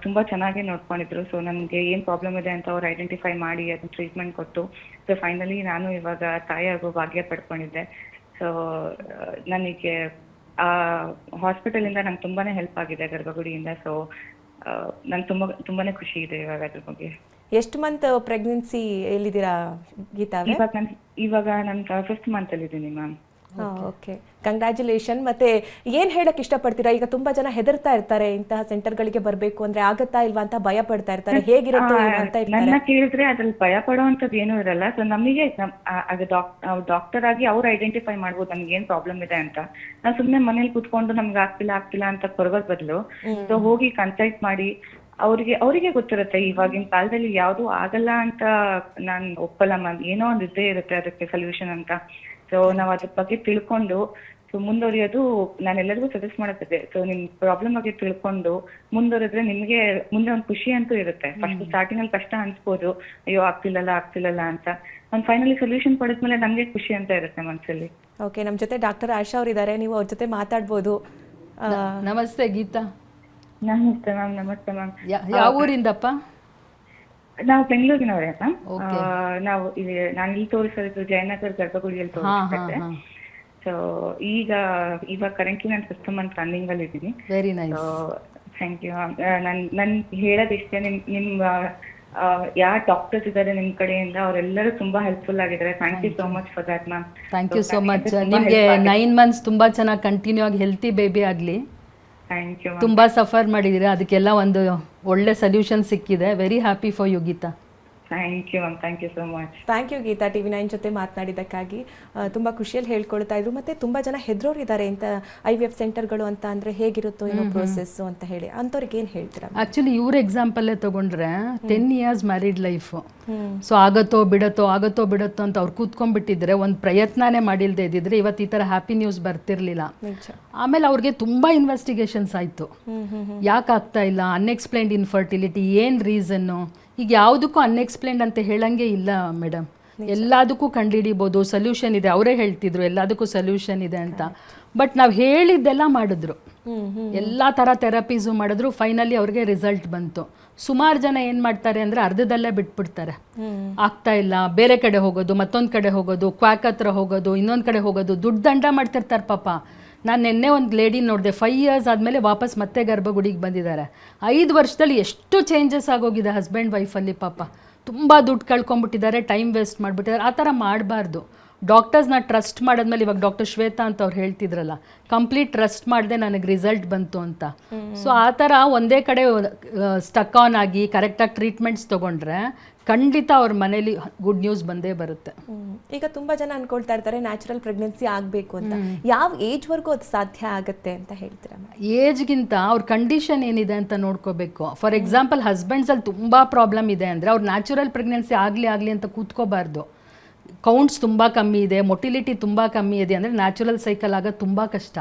ತುಂಬಾ ಚೆನ್ನಾಗಿ ನೋಡ್ಕೊಂಡಿದ್ರು. ಸೊ ನನಗೆ ಏನ್ ಪ್ರಾಬ್ಲಮ್ ಇದೆ ಅಂತ ಅವ್ರು ಐಡೆಂಟಿಫೈ ಮಾಡಿ ಅದನ್ನ ಟ್ರೀಟ್ಮೆಂಟ್ ಕೊಟ್ಟು, ಸೊ ಫೈನಲಿ ನಾನು ಇವಾಗ ತಾಯಿ ಆಗೋ ಭಾಗ್ಯ ಪಡ್ಕೊಂಡಿದ್ದೆ. ಸೊ ನನಗೆ ಹಾಸ್ಪಿಟಲ್ ಇಂದ ನಂಗೆ ತುಂಬಾನೇ ಹೆಲ್ಪ್ ಆಗಿದೆ ಗರ್ಭಗುಡಿಯಿಂದ. ಸೊ ನಂಗೆ ತುಂಬಾನೇ ಖುಷಿ ಇದೆ ಇವಾಗ ಅದ್ರ ಬಗ್ಗೆ. ಎಷ್ಟು ಮಂತ್ ಪ್ರೆಗ್ನೆನ್ಸಿ ಎಲ್ಲಿದ್ದೀರಾ ಗೀತಾ? ಇವಾಗ ನಾನು 5th ಮಂತ್ ಅಲ್ಲಿ ಇದ್ದೀನಿ ಮ್ಯಾಮ್. Okay, congratulation. ಮತ್ತೆ ಏನ್ ಹೇಳಕ್ ಇಷ್ಟಪಡ್ತೀರಾ? ಈಗ ತುಂಬಾ ಜನ ಹೆದರ್ತಾ ಇರ್ತಾರೆ, ಇಂತಹ ಸೆಂಟರ್ಗಳಿಗೆ ಬರಬೇಕು ಅಂದ್ರೆ ಆಗತ್ತಾ ಇಲ್ವಾ ಅಂತ ಭಯ ಪಡ್ತಾ ಇರ್ತಾರೆ, ಹೇಗಿರುತ್ತೋ ಏನೋ ಅಂತ ಇರ್ತಾರೆ. ನನ್ನ ಕೇಳಿದ್ರೆ ಅದ್ರಲ್ಲಿ ಭಯ ಪಡುವಂತದ್ದು ಏನೂ ಇರಲ್ಲ. ಸೊ ನಮಗೆ ಡಾಕ್ಟರ್ ಆಗಿ ಅವ್ರು ಐಡೆಂಟಿಫೈ ಮಾಡ್ಬೋದು ನಮ್ಗೆ ಏನ್ ಪ್ರಾಬ್ಲಮ್ ಇದೆ ಅಂತ. ನಾವು ಸುಮ್ನೆ ಮನೇಲಿ ಕುತ್ಕೊಂಡು ನಮ್ಗೆ ಆಗ್ತಿಲ್ಲ ಅಂತ ಕೊರಗೋದ್ ಬದಲು ಸೊ ಹೋಗಿ ಕನ್ಸಲ್ಟ್ ಮಾಡಿ ಅವರಿಗೆ ಗೊತ್ತಿರುತ್ತೆ ಇವಾಗಿನ ಕಾಲದಲ್ಲಿ ಯಾವ್ದು ಆಗಲ್ಲ ಅಂತ. ನಾನು ಒಪ್ಪಲ್ಲ ಮ್ಯಾಮ್, ಏನೋ ಒಂದು ಇದ್ದೇ ಇರುತ್ತೆ ಅದಕ್ಕೆ ಸೊಲ್ಯೂಷನ್ ಅಂತ. ಸೊ ನಾವ್ ಅದ್ರ ಬಗ್ಗೆ ತಿಳ್ಕೊಂಡು ಸೊ ಮುಂದುವರಿಯೋದು ನಾನು ಎಲ್ಲರಿಗೂ ಸಜೆಸ್ಟ್ ಮಾಡುತ್ತಿದ್ದೆ. ಸೊ ನಿಮ್ ಪ್ರಾಬ್ಲಮ್ ಬಗ್ಗೆ ತಿಳ್ಕೊಂಡು ಮುಂದುವರೆದ್ರೆ ನಿಮ್ಗೆ ಮುಂದೆ ಒಂದು ಖುಷಿ ಅಂತೂ ಇರುತ್ತೆ. ಫಸ್ಟ್ ಸ್ಟಾರ್ಟಿಂಗ್ ಅಲ್ಲಿ ಕಷ್ಟ ಅನ್ಸ್ಬೋದು, ಅಯ್ಯೋ ಆಗ್ತಿಲ್ಲಲ್ಲ ಅಂತ. ಒಂದು ಫೈನಲಿ ಸೊಲ್ಯೂಷನ್ ಪಡೆದ್ಮೇಲೆ ನಮ್ಗೆ ಖುಷಿ ಅಂತ ಇರುತ್ತೆ ಮನಸ್ಸಲ್ಲಿ. ಓಕೆ, ನಮ್ ಜೊತೆ ಡಾಕ್ಟರ್ ಆಶಾ ಅವ್ರು ಇದ್ದಾರೆ, ನೀವು ಅವ್ರ ಜೊತೆ ಮಾತಾಡ್ಬೋದು. ನಮಸ್ತೆ ಗೀತಾ. ನಮಸ್ತೆ ಮ್ಯಾಮ್. ನಮಸ್ತೆ ಮ್ಯಾಮ್. ಯಾವ ಊರಿಂದಪ್ಪ? ನಾವು ಬೆಂಗಳೂರಿನವರೇ ಮ್ಯಾಮ್. ನಾವು ನಾನು ಇಲ್ಲಿ ತೋರಿಸೋದು ಜಯನಗರ್ ಗರ್ಭಗುಡಿಯಲ್ಲಿ ತೋರಿಸ್ತಿದ್ದೆ. ಸೊ ಇವಾಗ ಕರೆಂಟ್ಲಿ ನಾನು 5th ಮಂತ್ ರನ್ನಿಂಗ್ ಅಲ್ಲಿ ಇದ್ದೀನಿ. Very nice. Thank you ma'am. ನನ್ ಹೇಳೋದಿಷ್ಟೇ, ನಿಮ್ ಯಾರು ಡಾಕ್ಟರ್ಸ್ ಇದ್ದಾರೆ ನಿಮ್ ಕಡೆಯಿಂದ ಅವರೆಲ್ಲರೂ ತುಂಬಾ ಹೆಲ್ಪ್ಫುಲ್ ಆಗಿದ್ದಾರೆ. Thank you so much for that ma'am. Thank you so much. ನಿಮಗೆ 9 ಮಂತ್ಸ್ ತುಂಬಾ ಚೆನ್ನಾಗಿ ಕಂಟಿನ್ಯೂ ಆಗಿ ಹೆಲ್ತಿ ಬೇಬಿ ಆಗಲಿ. Thank you. ತುಂಬಾ ಸಫರ್ ಮಾಡಿದ್ದೀರಾ, ಅದಕ್ಕೆಲ್ಲ ಒಂದು ಒಳ್ಳೆ ಸೊಲ್ಯೂಷನ್ ಸಿಕ್ಕಿದೆ. Very happy for you Geeta. Thank you ma'am. Thank you so much. Thank you Geeta, TV9 ಜೊತೆ ಮಾತನಾಡಿದ್ದಕ್ಕಾಗಿ. ತುಂಬ ಖುಷಿಯಲ್ಲಿ ಹೇಳ್ಕೊಳ್ತಾ ಇದ್ರು. ಮತ್ತೆ ತುಂಬ ಜನ ಹೆದರೋರು ಇದ್ದಾರೆ ಇಂಥ IVF ಸೆಂಟರ್ಗಳು ಅಂತ ಅಂದರೆ ಹೇಗಿರುತ್ತೋ ಏನೋ ಪ್ರೋಸೆಸ್ಸು ಅಂತ ಹೇಳಿ, ಅಂಥವ್ರಿಗೆ ಏನು ಹೇಳ್ತೀರಾ? ಆ್ಯಕ್ಚುಲಿ ಇವ್ರ ಎಕ್ಸಾಂಪಲ್ಲೇ ತೊಗೊಂಡ್ರೆ 10 years ಮ್ಯಾರಿಡ್ ಲೈಫು. ಸೊ ಆಗತ್ತೋ ಬಿಡತ್ತೋ ಅಂತ ಅವ್ರು ಕೂತ್ಕೊಂಡ್ಬಿಟ್ಟಿದ್ರೆ, ಒಂದು ಪ್ರಯತ್ನನೇ ಮಾಡಿಲ್ಲದೆ ಇದ್ದಿದ್ರೆ ಇವತ್ತು ಈ ಥರ ಹ್ಯಾಪಿ ನ್ಯೂಸ್ ಬರ್ತಿರ್ಲಿಲ್ಲ. ಆಮೇಲೆ ಅವ್ರಿಗೆ ತುಂಬ ಇನ್ವೆಸ್ಟಿಗೇಷನ್ಸ್ ಆಯಿತು. ಯಾಕೆ ಆಗ್ತಾ ಇಲ್ಲ, ಅನ್ಎಕ್ಸ್ಪ್ಲೈನ್ಡ್ ಇನ್ಫರ್ಟಿಲಿಟಿ, ಏನು ರೀಸನ್ನು. ಈಗ ಯಾವುದಕ್ಕೂ ಅನ್ಎಕ್ಸ್ಪ್ಲೇನ್ಡ್ ಅಂತ ಹೇಳಂಗೆ ಇಲ್ಲ ಮೇಡಮ್. ಎಲ್ಲದಕ್ಕೂ ಕಂಡುಹಿಡಿಬೋದು, ಸೊಲ್ಯೂಷನ್ ಇದೆ. ಅವರೇ ಹೇಳ್ತಿದ್ರು ಎಲ್ಲದಕ್ಕೂ ಸೊಲ್ಯೂಷನ್ ಇದೆ ಅಂತ. ಬಟ್ ನಾವು ಹೇಳಿದ್ದೆಲ್ಲ ಮಾಡಿದ್ರು, ಎಲ್ಲ ಥರ ಥೆರಪೀಸು ಮಾಡಿದ್ರು. ಫೈನಲಿ ಅವ್ರಿಗೆ ರಿಸಲ್ಟ್ ಬಂತು. ಸುಮಾರು ಜನ ಏನು ಮಾಡ್ತಾರೆ ಅಂದರೆ ಅರ್ಧದಲ್ಲೇ ಬಿಟ್ಬಿಡ್ತಾರೆ. ಆಗ್ತಾ ಇಲ್ಲ, ಬೇರೆ ಕಡೆ ಹೋಗೋದು, ಮತ್ತೊಂದು ಕಡೆ ಹೋಗೋದು, ಕ್ವಾಕ್ ಹತ್ರ ಹೋಗೋದು, ಇನ್ನೊಂದು ಕಡೆ ಹೋಗೋದು, ದುಡ್ಡು ದಂಡ ಮಾಡ್ತಿರ್ತಾರೆ ಪಾಪ. ನಾನು ನಿನ್ನೆ ಒಂದು ಲೇಡಿ ನೋಡಿದೆ, 5 years ಆದಮೇಲೆ ವಾಪಸ್ ಮತ್ತೆ ಗರ್ಭಗುಡಿಗೆ ಬಂದಿದ್ದಾರೆ. 5 ವರ್ಷದಲ್ಲಿ ಎಷ್ಟು ಚೇಂಜಸ್ ಆಗೋಗಿದೆ ಹಸ್ಬೆಂಡ್ ವೈಫಲ್ಲಿ. ಪಾಪ ತುಂಬ ದುಡ್ಡು ಕಳ್ಕೊಂಡ್ಬಿಟ್ಟಿದ್ದಾರೆ, ಟೈಮ್ ವೇಸ್ಟ್ ಮಾಡಿಬಿಟ್ಟಿದ್ದಾರೆ. ಆ ಥರ ಮಾಡಬಾರ್ದು. ಡಾಕ್ಟರ್ಸ್ನ ಟ್ರಸ್ಟ್ ಮಾಡಿದ್ಮೇಲೆ, ಇವಾಗ ಡಾಕ್ಟರ್ ಶ್ವೇತಾ ಅಂತ ಅವ್ರು ಹೇಳ್ತಿದ್ರಲ್ಲ, ಕಂಪ್ಲೀಟ್ ಟ್ರಸ್ಟ್ ಮಾಡಿದೆ ನನಗೆ ರಿಸಲ್ಟ್ ಬಂತು ಅಂತ. ಸೊ ಆ ಥರ ಒಂದೇ ಕಡೆ ಸ್ಟಕ್ ಆನ್ ಆಗಿ ಕರೆಕ್ಟಾಗಿ ಟ್ರೀಟ್ಮೆಂಟ್ಸ್ ತೊಗೊಂಡ್ರೆ ಖಂಡಿತ ಅವ್ರ ಮನೇಲಿ ಗುಡ್ ನ್ಯೂಸ್ ಬಂದೇ ಬರುತ್ತೆ. ಈಗ ತುಂಬ ಜನ ಅನ್ಕೊಳ್ತಾ ಇರ್ತಾರೆ ನ್ಯಾಚುರಲ್ ಪ್ರೆಗ್ನೆನ್ಸಿ ಆಗಬೇಕು ಅಂತ. ಯಾವ ಏಜ್ವರೆಗೂ ಅದು ಸಾಧ್ಯ ಆಗುತ್ತೆ ಅಂತ ಹೇಳ್ತೀರಾ? ಏಜ್ಗಿಂತ ಅವ್ರ ಕಂಡೀಷನ್ ಏನಿದೆ ಅಂತ ನೋಡ್ಕೋಬೇಕು. ಫಾರ್ ಎಕ್ಸಾಂಪಲ್ ಹಸ್ಬೆಂಡ್ಸಲ್ಲಿ ತುಂಬ ಪ್ರಾಬ್ಲಮ್ ಇದೆ ಅಂದರೆ ಅವ್ರು ನ್ಯಾಚುರಲ್ ಪ್ರೆಗ್ನೆನ್ಸಿ ಆಗಲಿ ಅಂತ ಕೂತ್ಕೋಬಾರ್ದು. ಕೌಂಟ್ಸ್ ತುಂಬ ಕಮ್ಮಿ ಇದೆ, ಮೊಟಿಲಿಟಿ ತುಂಬ ಕಮ್ಮಿ ಇದೆ ಅಂದರೆ ನ್ಯಾಚುರಲ್ ಸೈಕಲ್ ಆಗೋದು ತುಂಬ ಕಷ್ಟ.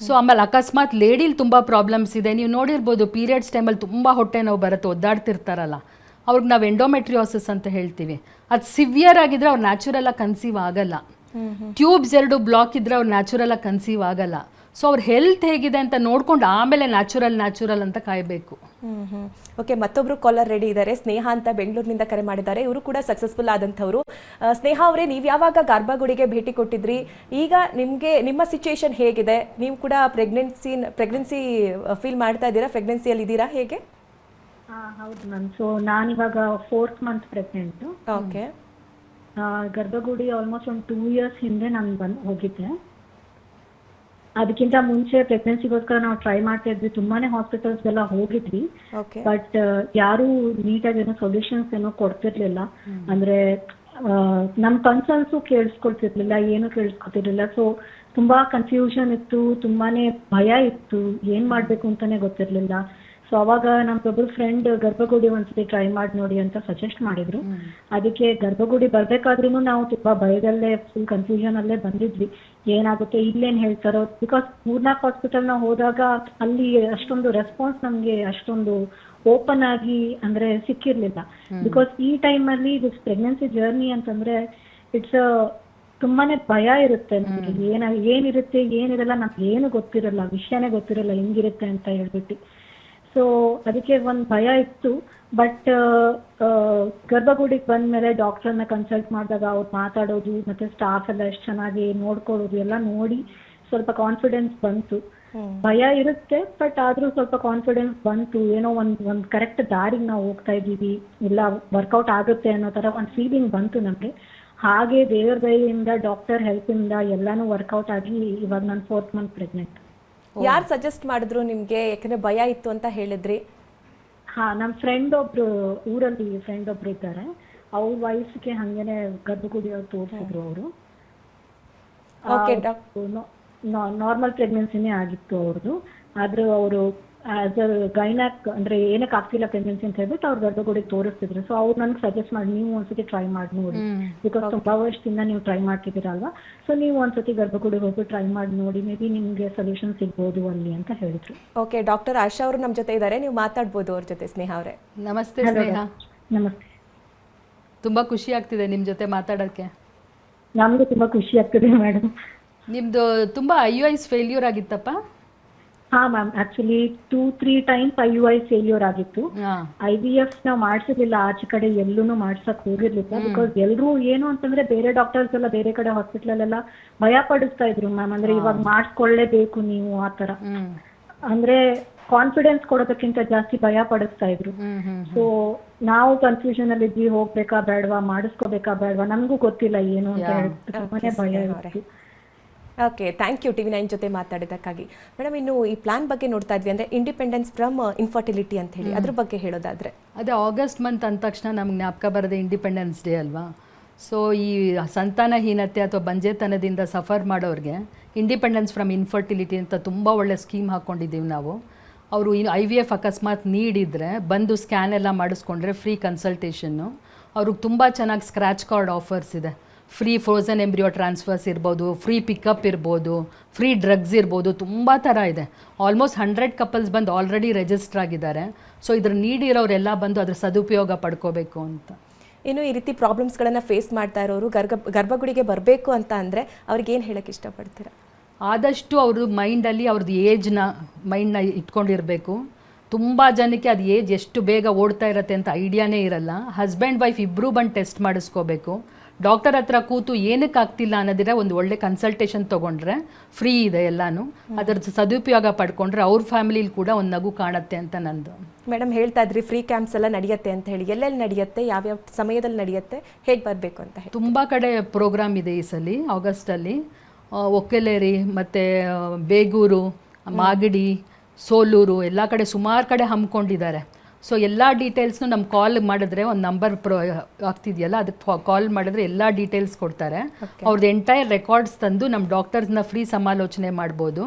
ಸೊ ಆಮೇಲೆ ಅಕಸ್ಮಾತ್ ಲೇಡಿಲಿ ತುಂಬ ಪ್ರಾಬ್ಲಮ್ಸ್ ಇದೆ. ನೀವು ನೋಡಿರ್ಬೋದು ಪೀರಿಯಡ್ಸ್ ಟೈಮಲ್ಲಿ ತುಂಬ ಹೊಟ್ಟೆ ನೋವು ಬರುತ್ತೆ, ಒದ್ದಾಡ್ತಿರ್ತಾರಲ್ಲ, ಅವ್ರಿಗೆ ನಾವು ಎಂಡೋಮೆಟ್ರಿಯೋಸಿಸ್ ಅಂತ ಹೇಳ್ತೀವಿ. ಅದು ಸಿವಿಯರ್ ಆಗಿದ್ರೆ ಅವ್ರು ನ್ಯಾಚುರಲಾಗಿ ಕನ್ಸೀವ್ ಆಗಲ್ಲ. ಟ್ಯೂಬ್ಸ್ 2 ಬ್ಲಾಕ್ ಇದ್ದರೆ ಅವ್ರು ನ್ಯಾಚುರಲಾಗಿ ಕನ್ಸೀವ್ ಆಗಲ್ಲ. ಸೊ ಅವ್ರ ಹೆಲ್ತ್ ಹೇಗಿದೆ ಅಂತ ನೋಡ್ಕೊಂಡು ಆಮೇಲೆ ನ್ಯಾಚುರಲ್ ಅಂತ ಕಾಯಬೇಕು. ಓಕೆ, ಮತ್ತೊಬ್ರು ಕಾಲರ್ ರೆಡಿ ಇದ್ದಾರೆ. ಸ್ನೇಹ ಅಂತ ಬೆಂಗಳೂರಿನಿಂದ ಕರೆ ಮಾಡಿದ್ದಾರೆ. ಇವರು ಕೂಡ ಸಕ್ಸಸ್ಫುಲ್ ಆದಂಥವ್ರು. ಸ್ನೇಹ ಅವರೇ, ನೀವು ಯಾವಾಗ ಗರ್ಭಗುಡಿಗೆ ಭೇಟಿ ಕೊಟ್ಟಿದ್ರಿ? ಈಗ ನಿಮ್ಮ ಸಿಚುಯೇಷನ್ ಹೇಗಿದೆ? ನೀವು ಕೂಡ ಪ್ರೆಗ್ನೆನ್ಸಿ ಫೀಲ್ ಮಾಡ್ತಾ ಇದ್ದೀರಾ? ಪ್ರೆಗ್ನೆನ್ಸಿಯಲ್ಲಿ ಇದ್ದೀರಾ? ಹೇಗೆ? ಹೌದು ಮ್ಯಾಮ್. ಸೊ ನಾನಿವಾಗ 4th ಮಂತ್ ಪ್ರೆಗ್ನೆಂಟು. ಓಕೆ. ಗರ್ಭಗುಡಿ ಆಲ್ಮೋಸ್ಟ್ ಒಂದು 2 years ಹಿಂದೆ ನಾನು ಹೋಗಿದ್ದೆ. ಅದಕ್ಕಿಂತ ಮುಂಚೆ ಪ್ರೆಗ್ನೆನ್ಸಿಗೋಸ್ಕರ ನಾವು ಟ್ರೈ ಮಾಡ್ತಾ ಇದ್ವಿ, ತುಂಬಾನೇ ಹಾಸ್ಪಿಟಲ್ಸ್ಗೆಲ್ಲ ಹೋಗಿದ್ವಿ. ಬಟ್ ಯಾರು ನೀಟಾಗಿ ಏನೋ ಸೊಲ್ಯೂಷನ್ಸ್ ಏನೋ ಕೊಡ್ತಿರ್ಲಿಲ್ಲ. ಅಂದ್ರೆ ನಮ್ ಕನ್ಸರ್ನ್ಸು ಕೇಳಿಸ್ಕೊಳ್ತಿರ್ಲಿಲ್ಲ, ಏನು ಕೇಳಿಸ್ಕೊತಿರ್ಲಿಲ್ಲ. ಸೊ ತುಂಬಾ ಕನ್ಫ್ಯೂಷನ್ ಇತ್ತು, ತುಂಬಾನೇ ಭಯ ಇತ್ತು, ಏನ್ ಮಾಡ್ಬೇಕು ಅಂತಾನೆ ಗೊತ್ತಿರ್ಲಿಲ್ಲ. ಸೊ ಅವಾಗ ನಮ್ದೊಬ್ರು ಫ್ರೆಂಡ್ ಗರ್ಭಗುಡಿ ಒಂದ್ಸತಿ ಟ್ರೈ ಮಾಡಿ ನೋಡಿ ಅಂತ ಸಜೆಸ್ಟ್ ಮಾಡಿದ್ರು. ಅದಕ್ಕೆ ಗರ್ಭಗುಡಿ ಬರ್ಬೇಕಾದ್ರೂ ನಾವು ತುಂಬಾ ಭಯದಲ್ಲೇ, ಫುಲ್ ಕನ್ಫ್ಯೂಷನ್ ಅಲ್ಲೇ ಬಂದಿದ್ವಿ. ಏನಾಗುತ್ತೆ, ಇಲ್ಲೇನ್ ಹೇಳ್ತಾರೋ, ಬಿಕಾಸ್ ಮೂರ್ನಾಲ್ಕು ಹಾಸ್ಪಿಟಲ್ ನಾವು ಹೋದಾಗ ಅಲ್ಲಿ ಅಷ್ಟೊಂದು ರೆಸ್ಪಾನ್ಸ್ ನಮ್ಗೆ ಅಷ್ಟೊಂದು ಓಪನ್ ಆಗಿ ಅಂದ್ರೆ ಸಿಕ್ಕಿರ್ಲಿಲ್ಲ. ಬಿಕಾಸ್ ಈ ಟೈಮ್ ಅಲ್ಲಿ ದಿಸ್ ಪ್ರೆಗ್ನೆನ್ಸಿ ಜರ್ನಿ ಅಂತಂದ್ರೆ ಇಟ್ಸ್ ತುಂಬಾನೇ ಭಯ ಇರುತ್ತೆ ನಮ್ಗೆ. ಏನಿರುತ್ತೆ ಏನಿರಲ್ಲ ನಮ್ಗೆ ಏನು ಗೊತ್ತಿರಲ್ಲ, ವಿಷಯನೇ ಗೊತ್ತಿರಲ್ಲ ಹೆಂಗಿರುತ್ತೆ ಅಂತ ಹೇಳ್ಬಿಟ್ಟು. ಸೊ ಅದಕ್ಕೆ ಒಂದು ಭಯ ಇತ್ತು. ಬಟ್ ಗರ್ಭಗುಡಿಗೆ ಬಂದ್ಮೇಲೆ ಡಾಕ್ಟರ್ನ ಕನ್ಸಲ್ಟ್ ಮಾಡಿದಾಗ ಅವ್ರು ಮಾತಾಡೋದು ಮತ್ತೆ ಸ್ಟಾಫ್ ಎಲ್ಲ ಎಷ್ಟು ಚೆನ್ನಾಗಿ ನೋಡ್ಕೊಳ್ಳೋದು ಎಲ್ಲ ನೋಡಿ ಸ್ವಲ್ಪ ಕಾನ್ಫಿಡೆನ್ಸ್ ಬಂತು. ಭಯ ಇರುತ್ತೆ, ಬಟ್ ಆದ್ರೂ ಸ್ವಲ್ಪ ಕಾನ್ಫಿಡೆನ್ಸ್ ಬಂತು. ಏನೋ ಒಂದ್ ಕರೆಕ್ಟ್ ದಾರಿಗೆ ನಾವು ಹೋಗ್ತಾ ಇದೀವಿ, ಎಲ್ಲ ವರ್ಕೌಟ್ ಆಗುತ್ತೆ ಅನ್ನೋ ತರ ಒಂದು ಫೀಲಿಂಗ್ ಬಂತು ನಮ್ಗೆ. ಹಾಗೆ ದೇವರ ದಯೆಯಿಂದ, ಡಾಕ್ಟರ್ ಹೆಲ್ಪ್ ಇಂದ ಎಲ್ಲಾನು ವರ್ಕೌಟ್ ಆಗಿ ಇವಾಗ ನಾನು 4th ಮಂತ್ ಪ್ರೆಗ್ನೆಂಟ್. ಯಾರು ಸಜೆಸ್ಟ್ ಮಾಡಿದ್ರು ನಿಮ್ಗೆ? ಯಾಕಂದ್ರೆ ಭಯ ಇತ್ತು ಅಂತ ಹೇಳಿದ್ರಿ. ನಮ್ ಫ್ರೆಂಡ್ ಒಬ್ರು, ಊರಲ್ಲಿ ಫ್ರೆಂಡ್ ಒಬ್ರು ಇದ್ದಾರೆ, ಅವ್ರ ವಯಸ್ಸಿಗೆ ಹಂಗೇನೆ ಗರ್ಭಗುಡಿ ಅವ್ರು ತೋರಿಸಿದ್ರು. ಅವರು ನಾರ್ಮಲ್ ಪ್ರೆಗ್ನೆನ್ಸಿನೇ ಆಗಿತ್ತು ಅವ್ರದ್ದು. ಆದ್ರೂ ಅವರು ಆಸ್ ಅ ಗೈನಾಕ್ ಅಂದ್ರೆ ಏನಕ್ಕೆ ಆಗ್ತಿಲ್ಲ ಪ್ರೆಗ್ನೆನ್ಸಿ ಅಂತ ಹೇಳ್ಬಿಟ್ಟು ಅವ್ರ ಗರ್ಭಗುಡಿಗೆ ತೋರಿಸ್ತಿದ್ರು. ಸೊ ಅವ್ರು ನನ್ಗೆ ಸಜೆಸ್ಟ್ ಮಾಡಿ, ನೀವು ಒಂದ್ಸತಿ ಟ್ರೈ ಮಾಡಿ ನೋಡಿ, ಬಿಕಾಸ್ ತುಂಬಾ ವರ್ಷದಿಂದ ನೀವು ಟ್ರೈ ಮಾಡ್ತಿದ್ದೀರಲ್ವಾ, ಸೊ ನೀವು ಒಂದ್ಸತಿ ಗರ್ಭಗುಡಿಗೆ ಹೋಗಿ ಟ್ರೈ ಮಾಡಿ ನೋಡಿ, ಮೇ ಬಿ ನಿಮ್ಗೆ ಸೊಲ್ಯೂಷನ್ ಸಿಗ್ಬೋದು ಅಲ್ಲಿ ಅಂತ ಹೇಳಿದ್ರು. ಓಕೆ, ಡಾಕ್ಟರ್ ಆಶಾ ಅವರು ನಮ್ಮ ಜೊತೆ ಇದ್ದಾರೆ, ನೀವು ಮಾತಾಡ್ಬೋದು ಅವ್ರ ಜೊತೆ. ಸ್ನೇಹ ಅವರೇ, ನಮಸ್ತೆ. ಸ್ನೇಹ, ನಮಸ್ತೆ. ತುಂಬಾ ಖುಷಿ ಆಗ್ತಿದೆ ನಿಮ್ ಜೊತೆ ಮಾತಾಡೋಕ್ಕೆ. ನಮ್ಗೂ ತುಂಬಾ ಖುಷಿ ಆಗ್ತಿದೆ ಮೇಡಮ್. ನಿಮ್ದು ತುಂಬಾ IUIs ಫೇಲ್ಯೂರ್ ಆಗಿತ್ತಪ್ಪ? ಹಾ ma'am, actually 2-3 times IUI failure ಆಗಿತ್ತು. IVF ನಾವು ಮಾಡ್ಸಿರ್ಲಿಲ್ಲ, ಆಚೆ ಕಡೆ ಎಲ್ಲೂ ಮಾಡ್ಸಕ್ ಹೋಗಿರ್ಲಿಲ್ಲ. ಬಿಕಾಸ್ ಎಲ್ರು ಏನು ಅಂತಂದ್ರೆ ಬೇರೆ ಡಾಕ್ಟರ್ಸ್ ಎಲ್ಲ ಬೇರೆ ಕಡೆ ಹಾಸ್ಪಿಟಲ್ ಎಲ್ಲ ಭಯ ಪಡಿಸ್ತಾ ಇದ್ರು ಮ್ಯಾಮ್. ಅಂದ್ರೆ ಇವಾಗ ಮಾಡಿಸ್ಕೊಳ್ಳೇಬೇಕು ನೀವು ಆತರ, ಅಂದ್ರೆ ಕಾನ್ಫಿಡೆನ್ಸ್ ಕೊಡೋದಕ್ಕಿಂತ ಜಾಸ್ತಿ ಭಯ ಪಡಿಸ್ತಾ ಇದ್ರು. ಸೊ ನಾವು ಕನ್ಫ್ಯೂಷನ್ ಅಲ್ಲಿ ಇದ್ವಿ, ಹೋಗ್ಬೇಕಾ ಬೇಡವಾ, ಮಾಡಿಸ್ಕೋಬೇಕಾ ಬೇಡವಾ, ನಮಗೂ ಗೊತ್ತಿಲ್ಲ ಏನು ಅಂತ ಹೇಳ್ಬಿಟ್ಟು ತುಂಬಾನೇ ಭಯ ಇತ್ತು. ಓಕೆ, ಥ್ಯಾಂಕ್ ಯು TV9 ಜೊತೆ ಮಾತಾಡಿದ್ದಕ್ಕಾಗಿ. ಮೇಡಮ್, ಇನ್ನು ಈ ಪ್ಲಾನ್ ಬಗ್ಗೆ ನೋಡ್ತಾ ಇದ್ವಿ, ಅಂದರೆ ಇಂಡಿಪೆಂಡೆನ್ಸ್ ಫ್ರಮ್ ಇನ್ಫರ್ಟಿಲಿಟಿ ಅಂತ ಹೇಳಿ, ಅದ್ರ ಬಗ್ಗೆ ಹೇಳೋದಾದ್ರೆ? ಅದೇ ಆಗಸ್ಟ್ ಮಂತ್ ಅಂದ ತಕ್ಷಣ ನಮ್ಗೆ ಜ್ಞಾಪಕ ಬರೋದೇ ಇಂಡಿಪೆಂಡೆನ್ಸ್ ಡೇ ಅಲ್ವಾ. ಸೊ ಈ ಸಂತಾನಹೀನತೆ ಅಥವಾ ಬಂಜೆತನದಿಂದ ಸಫರ್ ಮಾಡೋರಿಗೆ ಇಂಡಿಪೆಂಡೆನ್ಸ್ ಫ್ರಮ್ ಇನ್ಫರ್ಟಿಲಿಟಿ ಅಂತ ತುಂಬ ಒಳ್ಳೆ ಸ್ಕೀಮ್ ಹಾಕ್ಕೊಂಡಿದ್ದೀವಿ ನಾವು. ಅವರು IVF ಅಕಸ್ಮಾತ್ ನೀಡಿದರೆ ಬಂದು ಸ್ಕ್ಯಾನ್ ಎಲ್ಲ ಮಾಡಿಸ್ಕೊಂಡ್ರೆ ಫ್ರೀ ಕನ್ಸಲ್ಟೇಷನ್ನು. ಅವ್ರಿಗೆ ತುಂಬ ಚೆನ್ನಾಗಿ ಸ್ಕ್ರ್ಯಾಚ್ ಕಾರ್ಡ್ ಆಫರ್ಸ್ ಇದೆ. ಫ್ರೀ ಫ್ರೋಝನ್ ಎಂಬ್ರಿಯೋ ಟ್ರಾನ್ಸ್ಫರ್ಸ್ ಇರ್ಬೋದು, ಫ್ರೀ ಪಿಕಪ್ ಇರ್ಬೋದು, ಫ್ರೀ ಡ್ರಗ್ಸ್ ಇರ್ಬೋದು, ತುಂಬ ಥರ ಇದೆ. ಆಲ್ಮೋಸ್ಟ್ 100 ಕಪಲ್ಸ್ ಬಂದು ಆಲ್ರೆಡಿ ರಿಜಿಸ್ಟರ್ ಆಗಿದ್ದಾರೆ. ಸೊ ಇದ್ರ ನೀಡಿರೋರೆಲ್ಲ ಬಂದು ಅದ್ರ ಸದುಪಯೋಗ ಪಡ್ಕೋಬೇಕು ಅಂತ. ಇನ್ನು ಈ ರೀತಿ ಪ್ರಾಬ್ಲಮ್ಸ್ಗಳನ್ನು ಫೇಸ್ ಮಾಡ್ತಾ ಇರೋರು ಗರ್ಭಗುಡಿಗೆ ಬರಬೇಕು ಅಂತ ಅಂದರೆ ಅವ್ರಿಗೆ ಏನು ಹೇಳೋಕ್ಕೆ ಇಷ್ಟಪಡ್ತೀರಾ? ಆದಷ್ಟು ಅವ್ರದ್ದು ಮೈಂಡಲ್ಲಿ ಅವ್ರದ್ದು ಮೈಂಡ್ನ ಇಟ್ಕೊಂಡಿರಬೇಕು. ತುಂಬ ಜನಕ್ಕೆ ಅದು ಏಜ್ ಎಷ್ಟು ಬೇಗ ಓಡ್ತಾ ಇರತ್ತೆ ಅಂತ ಐಡಿಯಾನೇ ಇರಲ್ಲ. ಹಸ್ಬೆಂಡ್ ವೈಫ್ ಇಬ್ಬರೂ ಬಂದು ಟೆಸ್ಟ್ ಮಾಡಿಸ್ಕೋಬೇಕು. ಡಾಕ್ಟರ್ ಹತ್ರ ಕೂತು ಏನಕ್ಕೆ ಆಗ್ತಿಲ್ಲ ಅನ್ನೋದಿರ ಒಂದು ಒಳ್ಳೆ ಕನ್ಸಲ್ಟೇಷನ್ ತೊಗೊಂಡ್ರೆ ಫ್ರೀ ಇದೆ ಎಲ್ಲಾನು. ಅದರ ಸದುಪಯೋಗ ಪಡ್ಕೊಂಡ್ರೆ ಅವ್ರ ಫ್ಯಾಮಿಲಿಲಿ ಕೂಡ ಒಂದು ನಗು ಕಾಣುತ್ತೆ ಅಂತ ನಂದು. ಮೇಡಮ್ ಹೇಳ್ತಾ ಇದ್ರಿ ಫ್ರೀ ಕ್ಯಾಂಪ್ಸ್ ಎಲ್ಲ ನಡೆಯುತ್ತೆ ಅಂತ ಹೇಳಿ, ಎಲ್ಲೆಲ್ಲಿ ನಡೆಯುತ್ತೆ, ಯಾವ್ಯಾವ ಸಮಯದಲ್ಲಿ ನಡೆಯುತ್ತೆ, ಹೇಗೆ ಬರಬೇಕು ಅಂತ ಹೇಳಿ? ತುಂಬ ಕಡೆ ಪ್ರೋಗ್ರಾಮ್ ಇದೆ ಈ ಸಲ ಆಗಸ್ಟಲ್ಲಿ. ಒಕ್ಕೆಲೇರಿ ಮತ್ತು ಬೇಗೂರು, ಮಾಗಡಿ, ಸೋಲೂರು ಎಲ್ಲ ಕಡೆ ಸುಮಾರು ಕಡೆ ಹಮ್ಮಿಕೊಂಡಿದ್ದಾರೆ. ಸೊ ಎಲ್ಲ ಡೀಟೇಲ್ಸ್ನು ನಮ್ಮ ಕಾಲ್ ಮಾಡಿದ್ರೆ ಒಂದು ನಂಬರ್ ಆಗ್ತಿದೆಯಲ್ಲ, ಅದಕ್ಕೆ ಕಾಲ್ ಮಾಡಿದ್ರೆ ಎಲ್ಲ ಡೀಟೇಲ್ಸ್ ಕೊಡ್ತಾರೆ. ಅವ್ರದ್ದು ಎಂಟೈರ್ ರೆಕಾರ್ಡ್ಸ್ ತಂದು ನಮ್ಮ ಡಾಕ್ಟರ್ಸ್ನ ಫ್ರೀ ಸಮಾಲೋಚನೆ ಮಾಡ್ಬೋದು.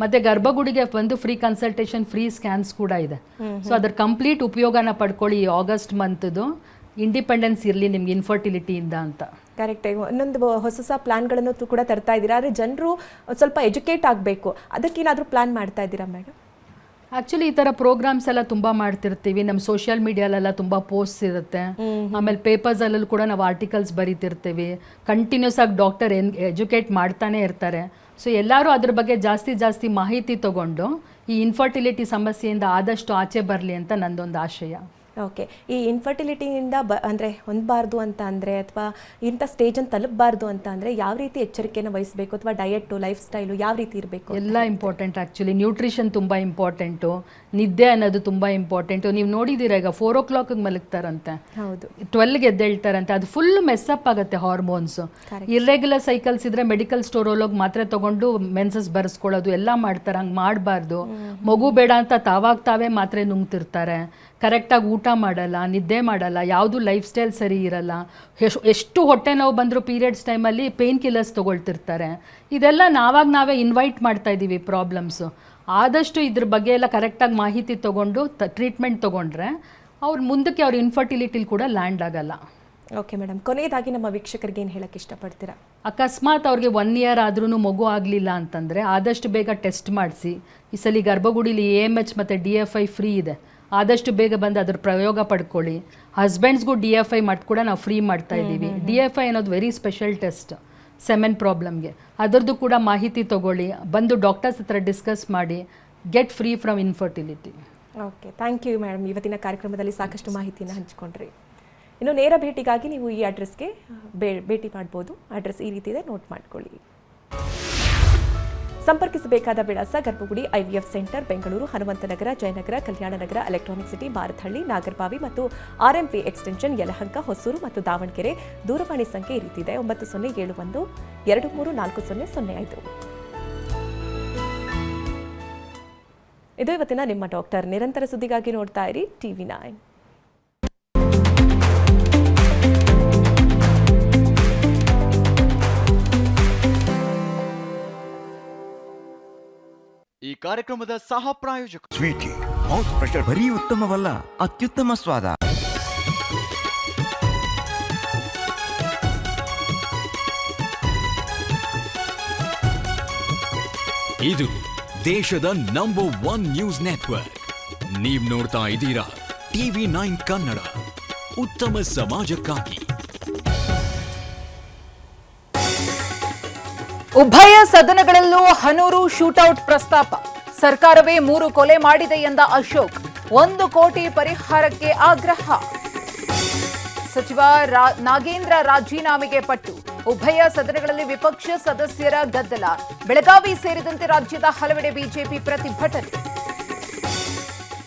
ಮತ್ತು ಗರ್ಭಗುಡಿಗೆ ಬಂದು ಫ್ರೀ ಕನ್ಸಲ್ಟೇಷನ್, ಫ್ರೀ ಸ್ಕ್ಯಾನ್ಸ್ ಕೂಡ ಇದೆ. ಸೊ ಅದ್ರ ಕಂಪ್ಲೀಟ್ ಉಪಯೋಗನ ಪಡ್ಕೊಳ್ಳಿ ಈ ಆಗಸ್ಟ್ ಮಂತ್ದು. ಇಂಡಿಪೆಂಡೆನ್ಸ್ ಇರಲಿ ನಿಮ್ಗೆ ಇನ್ಫರ್ಟಿಲಿಟಿಯಿಂದ ಅಂತ. ಕರೆಕ್ಟ್. ಇನ್ನೊಂದು ಹೊಸ ಪ್ಲಾನ್ಗಳನ್ನು ಕೂಡ ತರ್ತಾ ಇದ್ದೀರಾ, ಆದರೆ ಜನರು ಸ್ವಲ್ಪ ಎಜುಕೇಟ್ ಆಗಬೇಕು, ಅದಕ್ಕೇನಾದರೂ ಪ್ಲಾನ್ ಮಾಡ್ತಾ ಇದ್ದೀರಾ ಮೇಡಮ್? ಆ್ಯಕ್ಚುಲಿ ಈ ಥರ ಪ್ರೋಗ್ರಾಮ್ಸ್ ಎಲ್ಲ ತುಂಬ ಮಾಡ್ತಿರ್ತೀವಿ. ನಮ್ಮ ಸೋಷಿಯಲ್ ಮೀಡಿಯಾಲೆಲ್ಲ ತುಂಬ ಪೋಸ್ಟ್ ಇರುತ್ತೆ. ಆಮೇಲೆ ಪೇಪರ್ಸಲ್ಲೂ ಕೂಡ ನಾವು ಆರ್ಟಿಕಲ್ಸ್ ಬರೀತಿರ್ತೀವಿ. ಕಂಟಿನ್ಯೂಸ್ ಆಗಿ ಡಾಕ್ಟರ್ ಎಜುಕೇಟ್ ಮಾಡ್ತಾನೆ ಇರ್ತಾರೆ. ಸೊ ಎಲ್ಲರೂ ಅದ್ರ ಬಗ್ಗೆ ಜಾಸ್ತಿ ಮಾಹಿತಿ ತಗೊಂಡು ಈ ಇನ್ಫರ್ಟಿಲಿಟಿ ಸಮಸ್ಯೆಯಿಂದ ಆದಷ್ಟು ಆಚೆ ಬರಲಿ ಅಂತ ನಂದೊಂದು ಆಶಯ. ಓಕೆ. ಈ ಇನ್ಫರ್ಟಿಲಿಟಿಯಿಂದ ಅಂದರೆ ಹೊಂದಬಾರ್ದು ಅಂತ ಅಂದರೆ, ಅಥವಾ ಇಂಥ ಸ್ಟೇಜನ್ನು ತಲುಪಬಾರ್ದು ಅಂತ ಅಂದರೆ ಯಾವ ರೀತಿ ಎಚ್ಚರಿಕೆಯನ್ನು ವಹಿಸಬೇಕು, ಅಥವಾ ಡಯೆಟ್ಟು, ಲೈಫ್ ಸ್ಟೈಲು ಯಾವ ರೀತಿ ಇರಬೇಕು? ಎಲ್ಲ ಇಂಪಾರ್ಟೆಂಟ್. ಆ್ಯಕ್ಚುಲಿ ನ್ಯೂಟ್ರಿಷನ್ ತುಂಬ ಇಂಪಾರ್ಟೆಂಟು, ನಿದ್ದೆ ಅನ್ನೋದು ತುಂಬ ಇಂಪಾರ್ಟೆಂಟು. ನೀವು ನೋಡಿದ್ದೀರ ಈಗ 4 o'clock ಮಲಗ್ತಾರಂತೆ, ಹೌದು, 12 ಎದ್ದೇಳ್ತಾರಂತೆ. ಅದು ಫುಲ್ ಮೆಸ್ಸಪ್ ಆಗುತ್ತೆ ಹಾರ್ಮೋನ್ಸ್. ಇರ್ರೆಗ್ಯುಲರ್ ಸೈಕಲ್ಸ್ ಇದ್ರೆ ಮೆಡಿಕಲ್ ಸ್ಟೋರ್ ಹೋಗಿ ಮಾತ್ರೆ ತಗೊಂಡು ಮೆನ್ಸಸ್ ಬರೆಸ್ಕೊಳ್ಳೋದು ಎಲ್ಲ ಮಾಡ್ತಾರೆ. ಹಂಗೆ ಮಾಡಬಾರ್ದು. ಮಗು ಬೇಡ ಅಂತ ತಾವೇ ಮಾತ್ರೆ ನುಂಗ್ತಿರ್ತಾರೆ. ಕರೆಕ್ಟಾಗಿ ಊಟ ಮಾಡಲ್ಲ, ನಿದ್ದೆ ಮಾಡಲ್ಲ, ಯಾವುದು ಲೈಫ್ ಸ್ಟೈಲ್ ಸರಿ ಇರಲ್ಲ. ಎಷ್ಟು ಹೊಟ್ಟೆ ನೋವು ಬಂದರೂ ಪೀರಿಯಡ್ಸ್ ಟೈಮಲ್ಲಿ ಪೇನ್ ಕಿಲ್ಲರ್ಸ್ ತೊಗೊಳ್ತಿರ್ತಾರೆ. ಇದೆಲ್ಲ ನಾವೇ ಇನ್ವೈಟ್ ಮಾಡ್ತಾ ಇದ್ದೀವಿ ಪ್ರಾಬ್ಲಮ್ಸು. ಆದಷ್ಟು ಇದ್ರ ಬಗ್ಗೆ ಎಲ್ಲ ಕರೆಕ್ಟಾಗಿ ಮಾಹಿತಿ ತೊಗೊಂಡು ಟ್ರೀಟ್ಮೆಂಟ್ ತೊಗೊಂಡ್ರೆ ಮುಂದಕ್ಕೆ ಅವ್ರ ಇನ್ಫರ್ಟಿಲಿಟಿಲಿ ಕೂಡ ಲ್ಯಾಂಡ್ ಆಗಲ್ಲ. ಓಕೆ ಮೇಡಮ್, ಕೊನೆಯದಾಗಿ ನಮ್ಮ ವೀಕ್ಷಕರಿಗೆ ಏನು ಹೇಳಕ್ಕೆ ಇಷ್ಟಪಡ್ತೀರಾ? ಅಕಸ್ಮಾತ್ ಅವ್ರಿಗೆ 1 year ಆದ್ರೂ ಮಗು ಆಗಲಿಲ್ಲ ಅಂತಂದರೆ ಆದಷ್ಟು ಬೇಗ ಟೆಸ್ಟ್ ಮಾಡಿಸಿ. ಈ ಸಲ ಗರ್ಭಗುಡಿಲಿ AMH ಮತ್ತು DFI ಫ್ರೀ ಇದೆ. ಆದಷ್ಟು ಬೇಗ ಬಂದು ಅದ್ರ ಪ್ರಯೋಗ ಪಡ್ಕೊಳ್ಳಿ. ಹಸ್ಬೆಂಡ್ಸ್ಗೂ DFI ಮಾಡಿ ಕೂಡ ನಾವು ಫ್ರೀ ಮಾಡ್ತಾ ಇದ್ದೀವಿ. DFI ಅನ್ನೋದು ವೆರಿ ಸ್ಪೆಷಲ್ ಟೆಸ್ಟ್ ಸೆಮೆನ್ ಪ್ರಾಬ್ಲಮ್ಗೆ. ಅದರದ್ದು ಕೂಡ ಮಾಹಿತಿ ತಗೊಳ್ಳಿ, ಬಂದು ಡಾಕ್ಟರ್ಸ್ ಹತ್ರ ಡಿಸ್ಕಸ್ ಮಾಡಿ, get free from infertility. Okay, thank you madam. ಇವತ್ತಿನ ಕಾರ್ಯಕ್ರಮದಲ್ಲಿ ಸಾಕಷ್ಟು ಮಾಹಿತಿಯನ್ನು ಹಂಚಿಕೊಂಡ್ರಿ. ಇನ್ನು ನೇರ ಭೇಟಿಗಾಗಿ ನೀವು ಈ ಅಡ್ರೆಸ್ಗೆ ಭೇಟಿ ಮಾಡ್ಬೋದು. ಅಡ್ರೆಸ್ ಈ ರೀತಿ ಇದೆ, ನೋಟ್ ಮಾಡ್ಕೊಳ್ಳಿ. ಸಂಪರ್ಕಿಸಬೇಕಾದ ವಿಳಾಸ: Garbhagudi IVF centre, Bengaluru, Hanumanthanagar, Jayanagar, Kalyananagar, electronic city, Bharathahalli, Nagarbhavi ಮತ್ತು RMP ಎಕ್ಸ್ಟೆನ್ಷನ್, ಯಲಹಂಕ, ಹೊಸೂರು ಮತ್ತು ದಾವಣಗೆರೆ. ದೂರವಾಣಿ ಸಂಖ್ಯೆ ಈ ರೀತಿ ಇದೆ: 9071 234005. ಇದು ಇವತ್ತಿನ ನಿಮ್ಮ ಡಾಕ್ಟರ್. ನಿರಂತರ ಸುದ್ದಿಗಾಗಿ ನೋಡ್ತಾ ಇರಿ TV9. ಈ ಕಾರ್ಯಕ್ರಮದ ಸಹ ಪ್ರಾಯೋಜಕ ಸ್ವೀಟಿ ಮೌತ್ ಫ್ರೆಶರ್ ಬರೀ ಉತ್ತಮವಲ್ಲ, ಅತ್ಯುತ್ತಮ ಸ್ವಾದ. ಇದು ದೇಶದ ನಂಬರ್ 1 ನ್ಯೂಸ್ ನೆಟ್ವರ್ಕ್. ನೀವ್ ನೋಡ್ತಾ ಇದ್ದೀರಾ TV9 ಕನ್ನಡ, ಉತ್ತಮ ಸಮಾಜಕ್ಕಾಗಿ. ಉಭಯ ಸದನಗಳಲ್ಲೂ ಹನೂರು ಶೂಟೌಟ್ ಪ್ರಸ್ತಾಪ. ಸರ್ಕಾರವೇ 3 ಕೊಲೆ ಮಾಡಿದೆ ಎಂದ ಅಶೋಕ್. 1 ಕೋಟಿ ಪರಿಹಾರಕ್ಕೆ ಆಗ್ರಹ. ಸಚಿವ ನಾಗೇಂದ್ರ ರಾಜೀನಾಮೆಗೆ ಪಟ್ಟು. ಉಭಯ ಸದನಗಳಲ್ಲಿ ವಿಪಕ್ಷ ಸದಸ್ಯರ ಗದ್ದಲ. ಬೆಳಗಾವಿ ಸೇರಿದಂತೆ ರಾಜ್ಯದ ಹಲವೆಡೆ ಬಿಜೆಪಿ ಪ್ರತಿಭಟನೆ.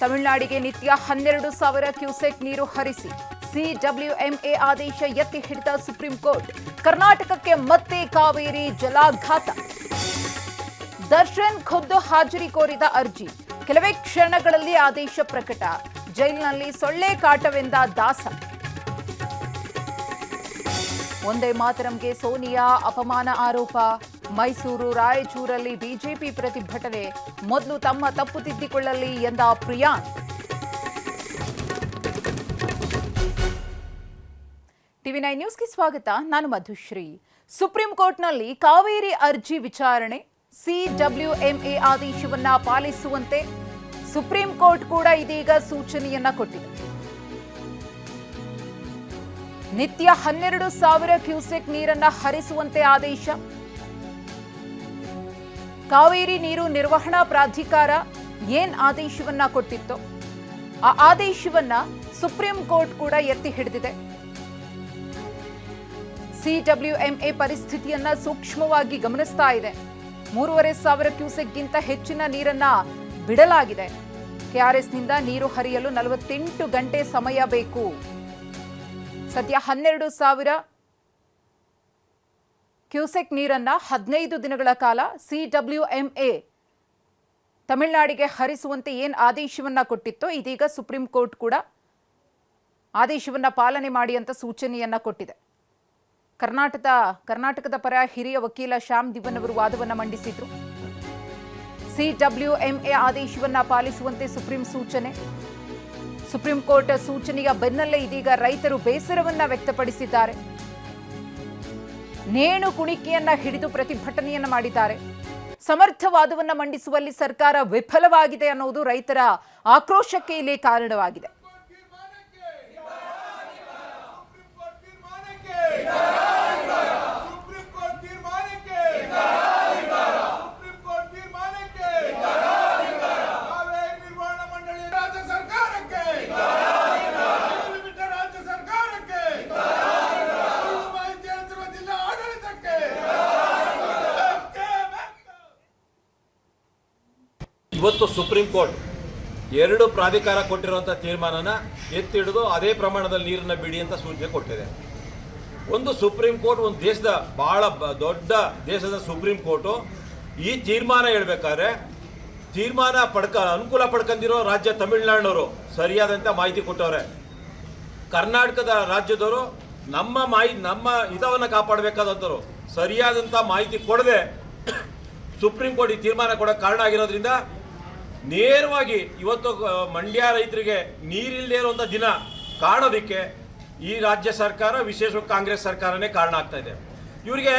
ತಮಿಳುನಾಡಿಗೆ ನಿತ್ಯ 12,000 ಕ್ಯೂಸೆಕ್ ನೀರು ಹರಿಸಿ. CWMA ಆದೇಶ ಎತ್ತಿ ಹಿಡಿದ ಸುಪ್ರೀಂ ಕೋರ್ಟ್. ಕರ್ನಾಟಕಕ್ಕೆ ಮತ್ತೆ ಕಾವೇರಿ ಜಲಾಘಾತ. ದರ್ಶನ್ ಖುದ್ದು ಹಾಜರಿ ಕೋರಿದ ಅರ್ಜಿ. ಕೆಲವೇ ಕ್ಷಣಗಳಲ್ಲಿ ಆದೇಶ ಪ್ರಕಟ. ಜೈಲಿನಲ್ಲಿ ಸೊಳ್ಳೆ ಕಾಟವೆಂದ ದಾಸ. ಒಂದೇ ಮಾತರಂಗೆ ಸೋನಿಯಾ ಅಪಮಾನ ಆರೋಪ. ಮೈಸೂರು, ರಾಯಚೂರಲ್ಲಿ ಬಿಜೆಪಿ ಪ್ರತಿಭಟನೆ. ಮೊದಲು ತಮ್ಮ ತಪ್ಪು ತಿದ್ದಿಕೊಳ್ಳಲಿ ಎಂದ ಪ್ರಿಯಾಂಕ್. TV9 ನ್ಯೂಸ್ಗೆ ಸ್ವಾಗತ. ನಾನು ಮಧುಶ್ರೀ. ಸುಪ್ರೀಂ ಕೋರ್ಟ್ನಲ್ಲಿ ಕಾವೇರಿ ಅರ್ಜಿ ವಿಚಾರಣೆ. CWMA ಆದೇಶವನ್ನ ಪಾಲಿಸುವಂತೆ ಸುಪ್ರೀಂ ಕೋರ್ಟ್ ಕೂಡ ಇದೀಗ ಸೂಚನೆಯನ್ನ ಕೊಟ್ಟಿದೆ. ನಿತ್ಯ 12,000 ಕ್ಯೂಸೆಕ್ ನೀರನ್ನ ಹರಿಸುವಂತೆ ಆದೇಶ. ಕಾವೇರಿ ನೀರು ನಿರ್ವಹಣಾ ಪ್ರಾಧಿಕಾರ ಏನ್ ಆದೇಶವನ್ನ ಕೊಟ್ಟಿತ್ತು, ಆ ಆದೇಶವನ್ನ ಸುಪ್ರೀಂ ಕೋರ್ಟ್ ಕೂಡ ಎತ್ತಿ ಹಿಡಿದಿದೆ. CWMA ಪರಿಸ್ಥಿತಿಯನ್ನ ಸೂಕ್ಷ್ಮವಾಗಿ ಗಮನಿಸ್ತಾ ಇದೆ. 3,500 ಕ್ಯೂಸೆಕ್ಗಿಂತ ಹೆಚ್ಚಿನ ನೀರನ್ನ ಬಿಡಲಾಗಿದೆ. ಕೆಆರ್ಎಸ್ನಿಂದ ನೀರು ಹರಿಯಲು 48 ಗಂಟೆ ಸಮಯ ಬೇಕು. ಸದ್ಯ 12,000 ಕ್ಯೂಸೆಕ್ ನೀರನ್ನ 15 ದಿನಗಳ ಕಾಲ CWMA ತಮಿಳುನಾಡಿಗೆ ಹರಿಸುವಂತೆ ಏನು ಆದೇಶವನ್ನ ಕೊಟ್ಟಿತ್ತು, ಇದೀಗ ಸುಪ್ರೀಂ ಕೋರ್ಟ್ ಕೂಡ ಆದೇಶವನ್ನ ಪಾಲನೆ ಮಾಡಿ ಅಂತ ಸೂಚನೆಯನ್ನ ಕೊಟ್ಟಿದೆ. ಕರ್ನಾಟಕದ ಪರ ಹಿರಿಯ ವಕೀಲ ಶ್ಯಾಮ್ ದಿವನ್ ಅವರು ವಾದವನ್ನು ಮಂಡಿಸಿದ್ರು. CWMA ಆದೇಶವನ್ನ ಪಾಲಿಸುವಂತೆ ಸುಪ್ರೀಂ ಸೂಚನೆ. ಸುಪ್ರೀಂ ಕೋರ್ಟ್ ಸೂಚನೆಯ ಬೆನ್ನಲ್ಲೇ ಇದೀಗ ರೈತರು ಬೇಸರವನ್ನ ವ್ಯಕ್ತಪಡಿಸಿದ್ದಾರೆ. ನೇಣು ಕುಣಿಕೆಯನ್ನ ಹಿಡಿದು ಪ್ರತಿಭಟನೆಯನ್ನ ಮಾಡಿದ್ದಾರೆ. ಸಮರ್ಥವಾದವನ್ನ ಮಂಡಿಸುವಲ್ಲಿ ಸರ್ಕಾರ ವಿಫಲವಾಗಿದೆ ಅನ್ನೋದು ರೈತರ ಆಕ್ರೋಶಕ್ಕೆ ಇಲ್ಲಿ ಕಾರಣವಾಗಿದೆ. ಇವತ್ತು ಸುಪ್ರೀಂ ಕೋರ್ಟ್ 2 ಪ್ರಾಧಿಕಾರ ಕೊಟ್ಟಿರುವಂಥ ತೀರ್ಮಾನನ ಎತ್ತಿ ಹಿಡಿದು ಅದೇ ಪ್ರಮಾಣದಲ್ಲಿ ನೀರನ್ನು ಬಿಡಿ ಅಂತ ಸೂಚನೆ ಕೊಟ್ಟಿದೆ. ಒಂದು ಸುಪ್ರೀಂ ಕೋರ್ಟ್, ಒಂದು ದೇಶದ ಬಹಳ ದೊಡ್ಡ ದೇಶದ ಸುಪ್ರೀಂ ಕೋರ್ಟು ಈ ತೀರ್ಮಾನ ಹೇಳ್ಬೇಕಾದ್ರೆ ಅನುಕೂಲ ಪಡ್ಕೊಂಡಿರೋ ರಾಜ್ಯ ತಮಿಳುನಾಡಿನವರು ಸರಿಯಾದಂಥ ಮಾಹಿತಿ ಕೊಟ್ಟವ್ರೆ. ಕರ್ನಾಟಕದ ರಾಜ್ಯದವರು ನಮ್ಮ ಹಿತವನ್ನು ಕಾಪಾಡಬೇಕಾದಂಥವ್ರು ಸರಿಯಾದಂಥ ಮಾಹಿತಿ ಕೊಡದೆ ಸುಪ್ರೀಂ ಕೋರ್ಟ್ ಈ ತೀರ್ಮಾನ ಕೊಡೋಕ್ಕೆ ಕಾರಣ ಆಗಿರೋದ್ರಿಂದ ನೇರವಾಗಿ ಇವತ್ತು ಮಂಡ್ಯ ರೈತರಿಗೆ ನೀರಿಲ್ಲದೆ ಇರುವಂಥ ದಿನ ಕಾಣೋದಕ್ಕೆ ಈ ರಾಜ್ಯ ಸರ್ಕಾರ, ವಿಶೇಷವಾಗಿ ಕಾಂಗ್ರೆಸ್ ಸರ್ಕಾರನೇ ಕಾರಣ ಆಗ್ತಾ ಇದೆ. ಇವರಿಗೆ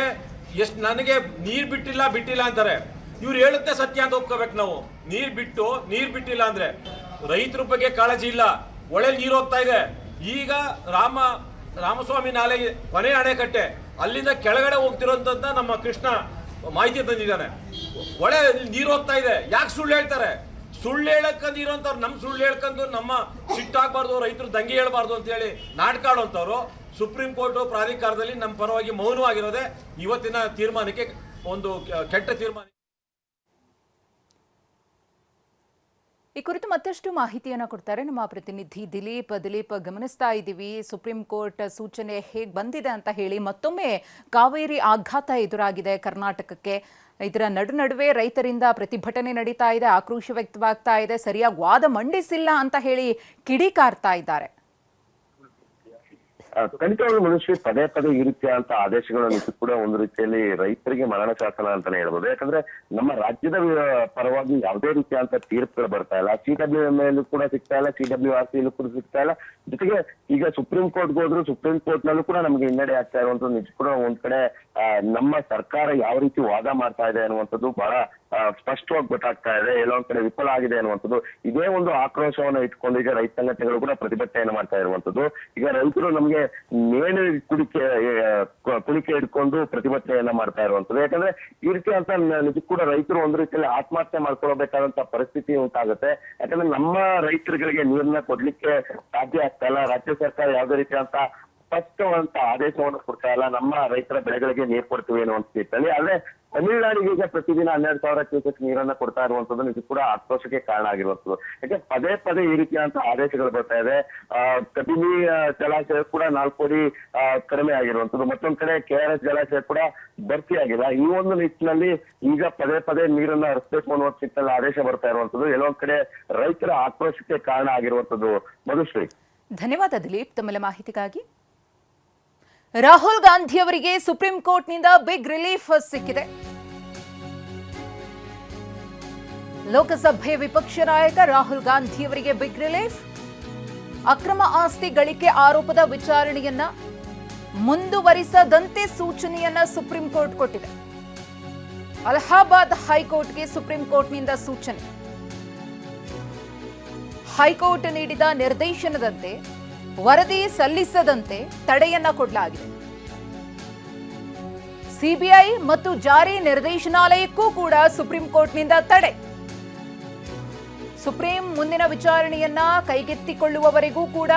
ನನಗೆ ನೀರು ಬಿಟ್ಟಿಲ್ಲ ಅಂತಾರೆ. ಇವ್ರು ಹೇಳುತ್ತೆ ಸತ್ಯ ಅಂತ ಒಪ್ಕೋಬೇಕು ನಾವು. ನೀರು ಬಿಟ್ಟಿಲ್ಲ ಅಂದ್ರೆ ರೈತರ ಬಗ್ಗೆ ಕಾಳಜಿ ಇಲ್ಲ, ಒಳ್ಳೆ ನೀರು ಹೋಗ್ತಾ ಇದೆ. ಈಗ ರಾಮಸ್ವಾಮಿ ನಾಲೆ ಕೊನೆ ಅಣೆಕಟ್ಟೆ ಅಲ್ಲಿಂದ ಕೆಳಗಡೆ ಹೋಗ್ತಿರೋಂಥದ್ದು ನಮ್ಮ ಕೃಷ್ಣ ಮಾಹಿತಿ ತಂದಿದ್ದಾನೆ. ಒಳ್ಳೆ ನೀರು ಹೋಗ್ತಾ ಇದೆ. ಯಾಕೆ ಸುಳ್ಳು ಹೇಳ್ತಾರೆ? ಸುಳ್ಳು ಹೇಳಕ್ಕಂದಿರೋಂಥವ್ರು ನಮ್ಮ ಸುಳ್ಳು ಹೇಳ್ಕೊಂಡು ನಮ್ಮ ಸಿಟ್ಟಾಗಬಾರ್ದು, ರೈತರು ದಂಗೆ ಹೇಳ್ಬಾರ್ದು ಅಂತೇಳಿ ನಾಟಕ ಆಡೋಂಥವ್ರು ಸುಪ್ರೀಂ ಕೋರ್ಟ್ ಪ್ರಾಧಿಕಾರದಲ್ಲಿ ನಮ್ಮ ಪರವಾಗಿ ಮೌನವಾಗಿರೋದೇ ಇವತ್ತಿನ ತೀರ್ಮಾನಕ್ಕೆ ಒಂದು ಕೆಟ್ಟ ತೀರ್ಮಾನ. ಈ ಕುರಿತು ಮತ್ತಷ್ಟು ಮಾಹಿತಿಯನ್ನು ಕೊಡ್ತಾರೆ ನಮ್ಮ ಪ್ರತಿನಿಧಿ ದಿಲೀಪ್. ಗಮನಿಸ್ತಾ ಇದ್ದೀವಿ ಸುಪ್ರೀಂ ಕೋರ್ಟ್ ಸೂಚನೆ ಹೇಗೆ ಬಂದಿದೆ ಅಂತ ಹೇಳಿ. ಮತ್ತೊಮ್ಮೆ ಕಾವೇರಿ ಆಘಾತ ಎದುರಾಗಿದೆ ಕರ್ನಾಟಕಕ್ಕೆ. ಇದರ ನಡುವೆ ರೈತರಿಂದ ಪ್ರತಿಭಟನೆ ನಡೀತಾ ಇದೆ, ಆಕ್ರೋಶ ವ್ಯಕ್ತವಾಗ್ತಾ ಇದೆ, ಸರಿಯಾಗಿ ವಾದ ಮಂಡಿಸಿಲ್ಲ ಅಂತ ಹೇಳಿ ಕಿಡಿಕಾರ್ತಾ ಇದ್ದಾರೆ. ಖಂಡಿತವಾಗ್ಲೂ ಮನುಷ್ಯ ಪದೇ ಈ ರೀತಿಯಾದಂತ ಆದೇಶಗಳನ್ನು ಕೂಡ ಒಂದು ರೀತಿಯಲ್ಲಿ ರೈತರಿಗೆ ಮರಣ ಶಾಸನ ಅಂತಾನೆ ಹೇಳ್ಬೋದು. ಯಾಕಂದ್ರೆ ನಮ್ಮ ರಾಜ್ಯದ ಪರವಾಗಿ ಯಾವುದೇ ರೀತಿಯಾದಂತ ತೀರ್ಪುಗಳು ಬರ್ತಾ ಇಲ್ಲ. CWMA ಕೂಡ ಸಿಗ್ತಾ ಇಲ್ಲ, CWRC ಕೂಡ ಸಿಗ್ತಾ ಇಲ್ಲ. ಜೊತೆಗೆ ಈಗ ಸುಪ್ರೀಂ ಕೋರ್ಟ್ಗೆ ಹೋದ್ರು ಸುಪ್ರೀಂ ಕೋರ್ಟ್ ನಲ್ಲೂ ಕೂಡ ನಮ್ಗೆ ಹಿನ್ನಡೆ ಆಗ್ತಾ ಇರುವಂತದ್ದು ನಿಜ ಕೂಡ ಒಂದ್ ಕಡೆ ನಮ್ಮ ಸರ್ಕಾರ ಯಾವ ರೀತಿ ವಾದ ಮಾಡ್ತಾ ಇದೆ ಅನ್ನುವಂಥದ್ದು ಬಹಳ ಸ್ಪಷ್ಟವಾಗಿ ಗೊತ್ತಾಗ್ತಾ ಇದೆ. ಎಲ್ಲೊಂದ್ ಕಡೆ ವಿಫಲ ಆಗಿದೆ ಅನ್ನುವಂಥದ್ದು. ಇದೇ ಒಂದು ಆಕ್ರೋಶವನ್ನು ಇಟ್ಕೊಂಡು ಈಗ ರೈತ ಸಂಘಟನೆಗಳು ಕೂಡ ಪ್ರತಿಭಟನೆಯನ್ನು ಮಾಡ್ತಾ ಇರುವಂತದ್ದು. ಈಗ ರೈತರು ನಮ್ಗೆ ನೇಣು ಕುಣಿಕೆ ಇಟ್ಕೊಂಡು ಪ್ರತಿಭಟನೆಯನ್ನ ಮಾಡ್ತಾ ಇರುವಂತದ್ದು. ಯಾಕಂದ್ರೆ ಈ ರೀತಿ ಅಂತ ನಿಜಕ್ಕೂ ಕೂಡ ರೈತರು ಒಂದು ರೀತಿಯಲ್ಲಿ ಆತ್ಮಹತ್ಯೆ ಮಾಡ್ಕೊಳ್ಬೇಕಾದಂತ ಪರಿಸ್ಥಿತಿ ಉಂಟಾಗುತ್ತೆ. ಯಾಕಂದ್ರೆ ನಮ್ಮ ರೈತರುಗಳಿಗೆ ನೀರನ್ನ ಕೊಡ್ಲಿಕ್ಕೆ ಸಾಧ್ಯ ಆಗ್ತಾ ಇಲ್ಲ. ರಾಜ್ಯ ಸರ್ಕಾರ ಯಾವುದೇ ರೀತಿಯಂತ ಸ್ಪಷ್ಟವಂತ ಆದೇಶವನ್ನು ಕೊಡ್ತಾ ಇಲ್ಲ. ನಮ್ಮ ರೈತರ ಬೆಳೆಗಳಿಗೆ ನೀರು ಕೊಡ್ತೀವಿ ಅನ್ನುವಂತ ಸ್ಥಿತಿಯಲ್ಲಿ. ಆದ್ರೆ ತಮಿಳುನಾಡಿಗೆ ಈಗ ಪ್ರತಿದಿನ 12,000 ಕ್ಯೂಸೆಕ್ ನೀರನ್ನ ಕೊಡ್ತಾ ಇರುವಂತದ್ದು ನಿಜ ಕೂಡ ಆಕ್ರೋಶಕ್ಕೆ ಕಾರಣ ಆಗಿರುವಂತದ್ದು. ಯಾಕೆ ಪದೇ ಈ ರೀತಿಯಾದಂತಹ ಆದೇಶಗಳು ಬರ್ತಾ ಇದೆ. ಕಬಿನಿ ಜಲಾಶಯ ಕೂಡ 4 ಅಡಿ ಕಡಿಮೆ ಆಗಿರುವಂತದ್ದು. ಮತ್ತೊಂದ್ ಕಡೆ KRS ಜಲಾಶಯ ಕೂಡ ಭರ್ತಿ ಆಗಿಲ್ಲ. ಈ ಒಂದು ನಿಟ್ಟಿನಲ್ಲಿ ಈಗ ಪದೇ ನೀರನ್ನ ಹರಿಸಬೇಕು ಅನ್ನುವಂತ ನಿಟ್ಟಿನಲ್ಲಿ ಆದೇಶ ಬರ್ತಾ ಇರುವಂತದ್ದು ಎಲ್ಲೊಂದ್ ಕಡೆ ರೈತರ ಆಕ್ರೋಶಕ್ಕೆ ಕಾರಣ ಆಗಿರುವಂತದ್ದು. ಮಧುಶ್ರೀ, ಧನ್ಯವಾದ ದಿಲೀಪ್ ತಮ್ಮೆಲ್ಲ ಮಾಹಿತಿಗಾಗಿ. ರಾಹುಲ್ ಗಾಂಧಿ ಅವರಿಗೆ ಸುಪ್ರೀಂ ಕೋರ್ಟ್ನಿಂದ ಬಿಗ್ ರಿಲೀಫ್ ಸಿಕ್ಕಿದೆ. ಲೋಕಸಭೆ ವಿಪಕ್ಷ ನಾಯಕ ರಾಹುಲ್ ಗಾಂಧಿ ಅವರಿಗೆ ಬಿಗ್ ರಿಲೀಫ್. ಅಕ್ರಮ ಆಸ್ತಿ ಗಳಿಕೆ ಆರೋಪದ ವಿಚಾರಣೆಯನ್ನ ಮುಂದುವರಿಸದಂತೆ ಸೂಚನೆಯನ್ನ ಸುಪ್ರೀಂ ಕೋರ್ಟ್ ಕೊಟ್ಟಿದೆ. ಅಲಹಾಬಾದ್ ಹೈಕೋರ್ಟ್ಗೆ ಸುಪ್ರೀಂ ಕೋರ್ಟ್ನಿಂದ ಸೂಚನೆ. ಹೈಕೋರ್ಟ್ ನೀಡಿದ ನಿರ್ದೇಶನದಂತೆ ವರದಿ ಸಲ್ಲಿಸದಂತೆ ತಡೆಯನ್ನ ಕೊಡಲಾಗಿದೆ. ಸಿಬಿಐ ಮತ್ತು ಜಾರಿ ನಿರ್ದೇಶನಾಲಯಕ್ಕೂ ಕೂಡ ಸುಪ್ರೀಂ ಕೋರ್ಟ್ನಿಂದ ತಡೆ. ಸುಪ್ರೀಂ ಮುಂದಿನ ವಿಚಾರಣೆಯನ್ನ ಕೈಗೆತ್ತಿಕೊಳ್ಳುವವರೆಗೂ ಕೂಡ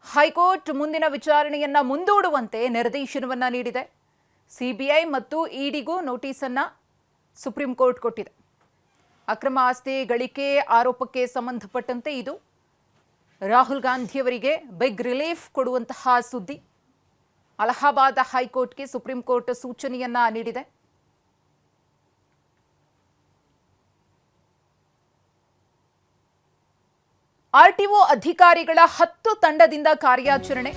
ಹೈಕೋರ್ಟ್ ಮುಂದಿನ ವಿಚಾರಣೆಯನ್ನ ಮುಂದೂಡುವಂತೆ ನಿರ್ದೇಶನವನ್ನ ನೀಡಿದೆ. ಸಿಬಿಐ ಮತ್ತು ಇಡಿಗೂ ನೋಟಿಸ್ ಅನ್ನ ಸುಪ್ರೀಂ ಕೋರ್ಟ್ ಕೊಟ್ಟಿದೆ. ಅಕ್ರಮ ಆಸ್ತಿ ಗಳಿಕೆ ಆರೋಪಕ್ಕೆ ಸಂಬಂಧಪಟ್ಟಂತೆ ಇದು ರಾಹುಲ್ ಗಾಂಧಿ ಅವರಿಗೆ ಬಿಗ್ ರಿಲೀಫ್ ಕೊಡುವಂತಹ ಸುದ್ದಿ. ಅಲಹಾಬಾದ್ ಹೈಕೋರ್ಟ್ಗೆ ಸುಪ್ರೀಂ ಕೋರ್ಟ್ ಸೂಚನೆಯನ್ನ ನೀಡಿದೆ. ಆರ್ಟಿಒ ಅಧಿಕಾರಿಗಳ 10 ತಂಡದಿಂದ ಕಾರ್ಯಾಚರಣೆ.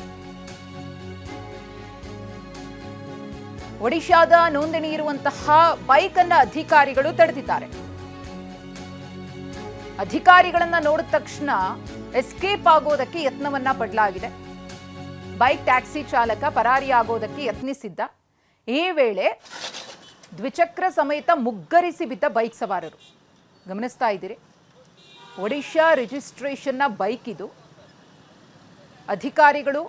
ಒಡಿಶಾದ ನೋಂದಣಿ ಇರುವಂತಹ ಬೈಕ್ ಅನ್ನ ಅಧಿಕಾರಿಗಳು ತಡೆದಿದ್ದಾರೆ. ಅಧಿಕಾರಿಗಳನ್ನ ನೋಡಿದ ತಕ್ಷಣ ಎಸ್ಕೇಪ್ ಆಗೋದಕ್ಕೆ ಯತ್ನವನ್ನ ಪಡಲಾಗಿದೆ. ಬೈಕ್ ಟ್ಯಾಕ್ಸಿ ಚಾಲಕ ಪರಾರಿಯಾಗೋದಕ್ಕೆ ಯತ್ನಿಸಿದ್ದ. ಈ ವೇಳೆ ದ್ವಿಚಕ್ರ ಸಮೇತ ಮುಗ್ಗರಿಸಿ ಬಿದ್ದ ಬೈಕ್ ಸವಾರರು. ಗಮನಿಸ್ತಾ ಇದ್ದೀರಿ, ಒಡಿಶಾ ರಿಜಿಸ್ಟ್ರೇಷನ್ನ ಬೈಕ್ ಇದು. ಅಧಿಕಾರಿಗಳು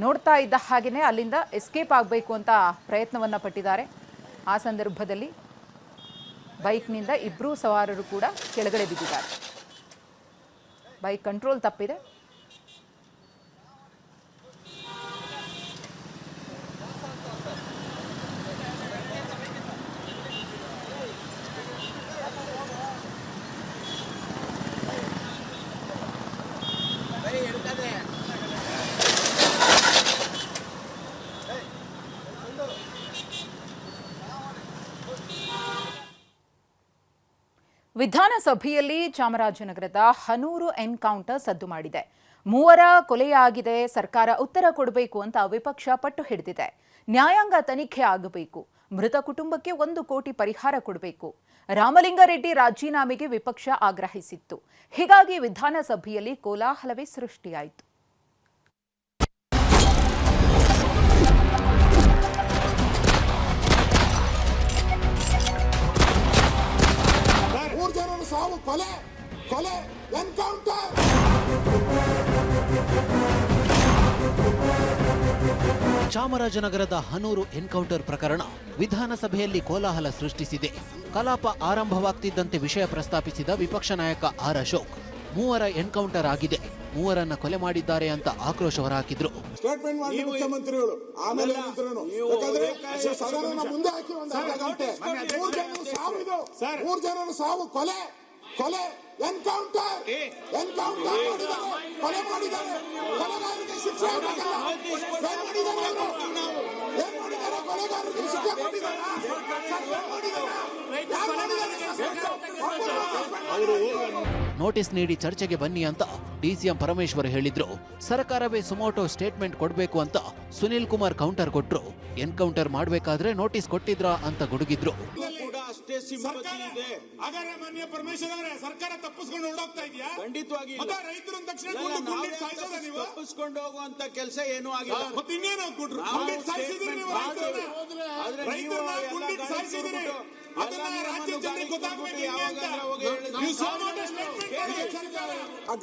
ನೋಡ್ತಾ ಇದ್ದ ಹಾಗೆಯೇ ಅಲ್ಲಿಂದ ಎಸ್ಕೇಪ್ ಆಗಬೇಕು ಅಂತ ಪ್ರಯತ್ನವನ್ನು ಪಟ್ಟಿದ್ದಾರೆ. ಆ ಸಂದರ್ಭದಲ್ಲಿ ಬೈಕ್ನಿಂದ ಇಬ್ಬರೂ ಸವಾರರು ಕೂಡ ಕೆಳಗಡೆ ಬಿದ್ದಿದ್ದಾರೆ. ಬೈಕ್ ಕಂಟ್ರೋಲ್ ತಪ್ಪಿದೆ. ವಿಧಾನಸಭೆಯಲ್ಲಿ ಚಾಮರಾಜನಗರದ ಹನೂರು ಎನ್ಕೌಂಟರ್ ಸದ್ದು ಮಾಡಿದೆ. 3 ಕೊಲೆಯಾಗಿದೆ, ಸರ್ಕಾರ ಉತ್ತರ ಕೊಡಬೇಕು ಅಂತ ವಿಪಕ್ಷ ಪಟ್ಟು ಹಿಡಿದಿದೆ. ನ್ಯಾಯಾಂಗ ತನಿಖೆ ಆಗಬೇಕು, ಮೃತ ಕುಟುಂಬಕ್ಕೆ 1 ಕೋಟಿ ಪರಿಹಾರ ಕೊಡಬೇಕು. ರಾಮಲಿಂಗಾರೆಡ್ಡಿ ರಾಜೀನಾಮೆಗೆ ವಿಪಕ್ಷ ಆಗ್ರಹಿಸಿತ್ತು. ಹೀಗಾಗಿ ವಿಧಾನಸಭೆಯಲ್ಲಿ ಕೋಲಾಹಲವೇ ಸೃಷ್ಟಿಯಾಯಿತು. ಚಾಮರಾಜನಗರದ ಹನೂರು ಎನ್ಕೌಂಟರ್ ಪ್ರಕರಣ ವಿಧಾನಸಭೆಯಲ್ಲಿ ಕೋಲಾಹಲ ಸೃಷ್ಟಿಸಿದೆ. ಕಲಾಪ ಆರಂಭವಾಗ್ತಿದ್ದಂತೆ ವಿಷಯ ಪ್ರಸ್ತಾಪಿಸಿದ ವಿಪಕ್ಷ ನಾಯಕ ಆರ್ ಅಶೋಕ್, 3 ಎನ್ಕೌಂಟರ್ ಆಗಿದೆ, 3ರನ್ನ ಕೊಲೆ ಮಾಡಿದ್ದಾರೆ ಅಂತ ಆಕ್ರೋಶ ಹೊರಹಾಕಿದ್ರು. ಸ್ಟೇಟ್ಮೆಂಟ್ ಮಾಡಿ ಮುಖ್ಯಮಂತ್ರಿಗಳು, ಆಮೇಲೆ ಮುಂದೆ ಹಾಕಿ 3 ಜನರ ಸಾವು ಕೊಲೆ ಕೊಲೆ ಎನ್ಕೌಂಟರ್ ಕೊಲೆ ಮಾಡಿದ್ದಾರೆ. ಕೊಲೆಗಾರರಿಗೆ ಶಿಕ್ಷೆ ಆಗಬೇಕಲ್ಲ, ಏನ್ ಮಾಡಿದ್ದಾರೆ ಕೊಲೆಗಾರರಿಗೆ ಶಿಕ್ಷೆ ಕೊಟ್ಟಿದ್ದಾರೆ. ನೋಟಿಸ್ ನೀಡಿ ಚರ್ಚೆಗೆ ಬನ್ನಿ ಅಂತ ಡಿಸಿಎಂ ಪರಮೇಶ್ವರ್ ಹೇಳಿದ್ರು. ಸರ್ಕಾರವೇ ಸುಮೋಟೋ ಸ್ಟೇಟ್ಮೆಂಟ್ ಕೊಡಬೇಕು ಅಂತ ಸುನಿಲ್ ಕುಮಾರ್ ಕೌಂಟರ್ ಕೊಟ್ರು. ಎನ್ಕೌಂಟರ್ ಮಾಡಬೇಕಾದ್ರೆ ನೋಟಿಸ್ ಕೊಟ್ಟಿದ್ರಾ ಅಂತ ಗುಡುಗಿದ್ರು. ಮಾನ್ಯ ಪರಮೇಶ್ವರ್ ಅವರೇ, ಸರ್ಕಾರ ತಪ್ಪಿಸ್ಕೊಂಡು ಹೊರಡೋಗ್ತಾ ಇದೆಯಾ? ಖಂಡಿತವಾಗಿ ರೈತರು ತಕ್ಷಣ ತಪ್ಪಿಸ್ಕೊಂಡು ಹೋಗುವಂತ ಕೆಲಸ ಏನೂ ಆಗಿಲ್ಲ. ಮತ್ತೆ ಇನ್ನೇನು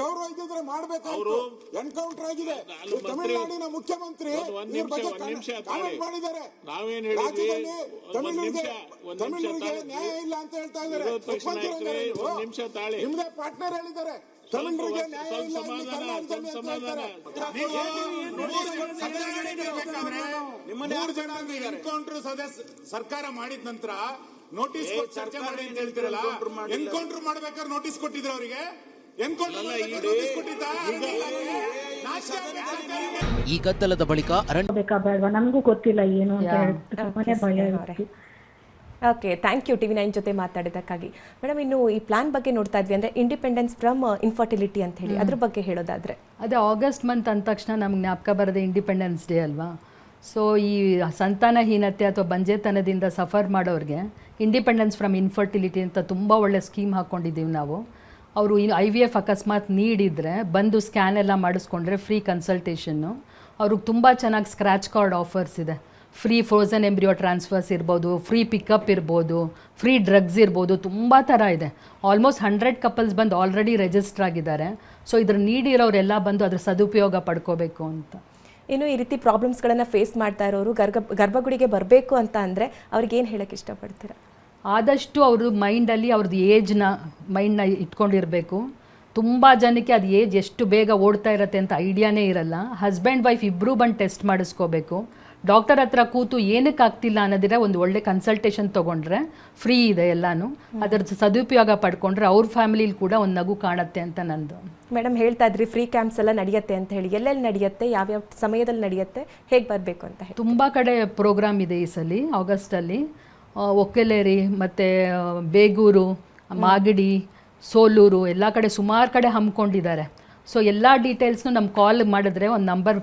ಗೌರವ ಇದ್ದಿದ್ರೆ ಮಾಡಬೇಕಾದ್ರು. ಎನ್ಕೌಂಟರ್ ಆಗಿದೆ. ತಮಿಳುನಾಡಿನ ಮುಖ್ಯಮಂತ್ರಿ ಕಾಮೆಂಟ್ ಮಾಡಿದ್ದಾರೆ. ರಾಜ್ಯದಲ್ಲಿ ತಮಿಳರಿಗೆ ನ್ಯಾಯ ಇಲ್ಲ ಅಂತ ಹೇಳ್ತಾ ಇದ್ದಾರೆ. ನಿಮ್ದೇ ಪಾರ್ಟ್ನರ್ ಹೇಳಿದ್ದಾರೆ, ತಮಿಳರಿಗೆ ನ್ಯಾಯ ಇಲ್ಲ ಇಲ್ಲಿ ಕರ್ನಾಟಕದಲ್ಲಿ ಅಂತ ಹೇಳ್ತಾರೆ. ಎನ್ಕೌಂಟರ್ ಸರ್ಕಾರ ಮಾಡಿದ ನಂತರ ನೋಟಿಸ್ ಚರ್ಚೆ ಮಾಡಿ ಅಂತ ಹೇಳ್ತಿರಲ್ಲ, ಎನ್ಕೌಂಟರ್ ಮಾಡ್ಬೇಕಾದ್ರೆ ನೋಟಿಸ್ ಕೊಟ್ಟಿದ್ರು ಅವರಿಗೆ. ಈ ಗದ್ದಲದ ಬಳಿಕ ನಮಗೂ ಗೊತ್ತಿಲ್ಲ ಏನು ಅಂತ ಭಯ. ಓಕೆ, ಥ್ಯಾಂಕ್ ಯು TV9 ಜೊತೆ ಮಾತಾಡಿದ್ದಕ್ಕಾಗಿ. ಮೇಡಮ್, ಇನ್ನು ಈ ಪ್ಲಾನ್ ಬಗ್ಗೆ ನೋಡ್ತಾ ಇದ್ವಿ, ಅಂದರೆ ಇಂಡಿಪೆಂಡೆನ್ಸ್ ಫ್ರಮ್ ಇನ್ಫರ್ಟಿಲಿಟಿ ಅಂತ ಹೇಳಿ, ಅದ್ರ ಬಗ್ಗೆ ಹೇಳೋದಾದ್ರೆ ಅದೇ ಆಗಸ್ಟ್ ಮಂತ್ ಅಂದ ತಕ್ಷಣ ನಮ್ಗೆ ಜ್ಞಾಪಕ ಬರೋದೇ ಇಂಡಿಪೆಂಡೆನ್ಸ್ ಡೇ ಅಲ್ವಾ. ಸೊ ಈ ಸಂತಾನಹೀನತೆ ಅಥವಾ ಬಂಜೆತನದಿಂದ ಸಫರ್ ಮಾಡೋರಿಗೆ ಇಂಡಿಪೆಂಡೆನ್ಸ್ ಫ್ರಮ್ ಇನ್ಫರ್ಟಿಲಿಟಿ ಅಂತ ತುಂಬ ಒಳ್ಳೆ ಸ್ಕೀಮ್ ಹಾಕ್ಕೊಂಡಿದ್ದೀವಿ ನಾವು. ಅವರು IVF ಅಕಸ್ಮಾತ್ ನೀಡಿದರೆ ಬಂದು ಸ್ಕ್ಯಾನ್ ಎಲ್ಲ ಮಾಡಿಸ್ಕೊಂಡ್ರೆ ಫ್ರೀ ಕನ್ಸಲ್ಟೇಷನ್ನು. ಅವ್ರಿಗೆ ತುಂಬ ಚೆನ್ನಾಗಿ ಸ್ಕ್ರ್ಯಾಚ್ ಕಾರ್ಡ್ ಆಫರ್ಸ್ ಇದೆ. ಫ್ರೀ ಫ್ರೋಝನ್ ಎಂಬ್ರಿಯೋ ಟ್ರಾನ್ಸ್ಫರ್ಸ್ ಇರ್ಬೋದು, ಫ್ರೀ ಪಿಕಪ್ ಇರ್ಬೋದು, ಫ್ರೀ ಡ್ರಗ್ಸ್ ಇರ್ಬೋದು, ತುಂಬ ಥರ ಇದೆ. ಆಲ್ಮೋಸ್ಟ್ 100 ಕಪಲ್ಸ್ ಬಂದು ಆಲ್ರೆಡಿ ರಿಜಿಸ್ಟರ್ ಆಗಿದ್ದಾರೆ. ಸೊ ಇದ್ರ ನೀಡಿರೋರೆಲ್ಲ ಬಂದು ಅದ್ರ ಸದುಪಯೋಗ ಪಡ್ಕೋಬೇಕು ಅಂತ. ಇನ್ನು ಈ ರೀತಿ ಪ್ರಾಬ್ಲಮ್ಸ್ಗಳನ್ನು ಫೇಸ್ ಮಾಡ್ತಾ ಇರೋರು ಗರ್ಭಗುಡಿಗೆ ಬರಬೇಕು ಅಂತ ಅಂದರೆ ಅವ್ರಿಗೆ ಏನು ಹೇಳೋಕ್ಕೆ ಇಷ್ಟಪಡ್ತೀರಾ? ಆದಷ್ಟು ಅವ್ರದ್ದು ಮೈಂಡಲ್ಲಿ ಅವ್ರದ್ದು ಮೈಂಡ್ನ ಇಟ್ಕೊಂಡಿರಬೇಕು. ತುಂಬ ಜನಕ್ಕೆ ಅದು ಏಜ್ ಎಷ್ಟು ಬೇಗ ಓಡ್ತಾ ಇರುತ್ತೆ ಅಂತ ಐಡಿಯಾನೇ ಇರಲ್ಲ. ಹಸ್ಬೆಂಡ್ ವೈಫ್ ಇಬ್ಬರೂ ಬಂದು ಟೆಸ್ಟ್ ಮಾಡಿಸ್ಕೋಬೇಕು. ಡಾಕ್ಟರ್ ಹತ್ರ ಕೂತು ಏನಕ್ಕೆ ಆಗ್ತಿಲ್ಲ ಅನ್ನೋದಿರ ಒಂದು ಒಳ್ಳೆ ಕನ್ಸಲ್ಟೇಷನ್ ತೊಗೊಂಡ್ರೆ ಫ್ರೀ ಇದೆ ಎಲ್ಲನೂ. ಅದರ ಸದುಪಯೋಗ ಪಡ್ಕೊಂಡ್ರೆ ಅವ್ರ ಫ್ಯಾಮಿಲಿಲಿ ಕೂಡ ಒಂದು ನಗು ಕಾಣುತ್ತೆ ಅಂತ ನಂದು. ಮೇಡಮ್ ಹೇಳ್ತಾ ಇದ್ರಿ ಫ್ರೀ ಕ್ಯಾಂಪ್ಸ್ ಎಲ್ಲ ನಡೆಯುತ್ತೆ ಅಂತ ಹೇಳಿ, ಎಲ್ಲೆಲ್ಲಿ ನಡೆಯುತ್ತೆ, ಯಾವ್ಯಾವ ಸಮಯದಲ್ಲಿ ನಡೆಯುತ್ತೆ, ಹೇಗೆ ಬರಬೇಕು ಅಂತ ಹೇಳಿ? ತುಂಬ ಕಡೆ ಪ್ರೋಗ್ರಾಮ್ ಇದೆ ಈ ಸಲ ಆಗಸ್ಟಲ್ಲಿ. ಒಕ್ಕೆಲೇರಿ ಮತ್ತು ಬೇಗೂರು, ಮಾಗಡಿ, ಸೋಲೂರು ಎಲ್ಲ ಕಡೆ ಸುಮಾರು ಕಡೆ ಹಮ್ಮಿಕೊಂಡಿದ್ದಾರೆ. ಸೊ ಎಲ್ಲ ಡೀಟೇಲ್ಸ್ನು ನಮ್ಗೆ ಕಾಲ್ ಮಾಡಿದ್ರೆ ಒಂದು ನಂಬರ್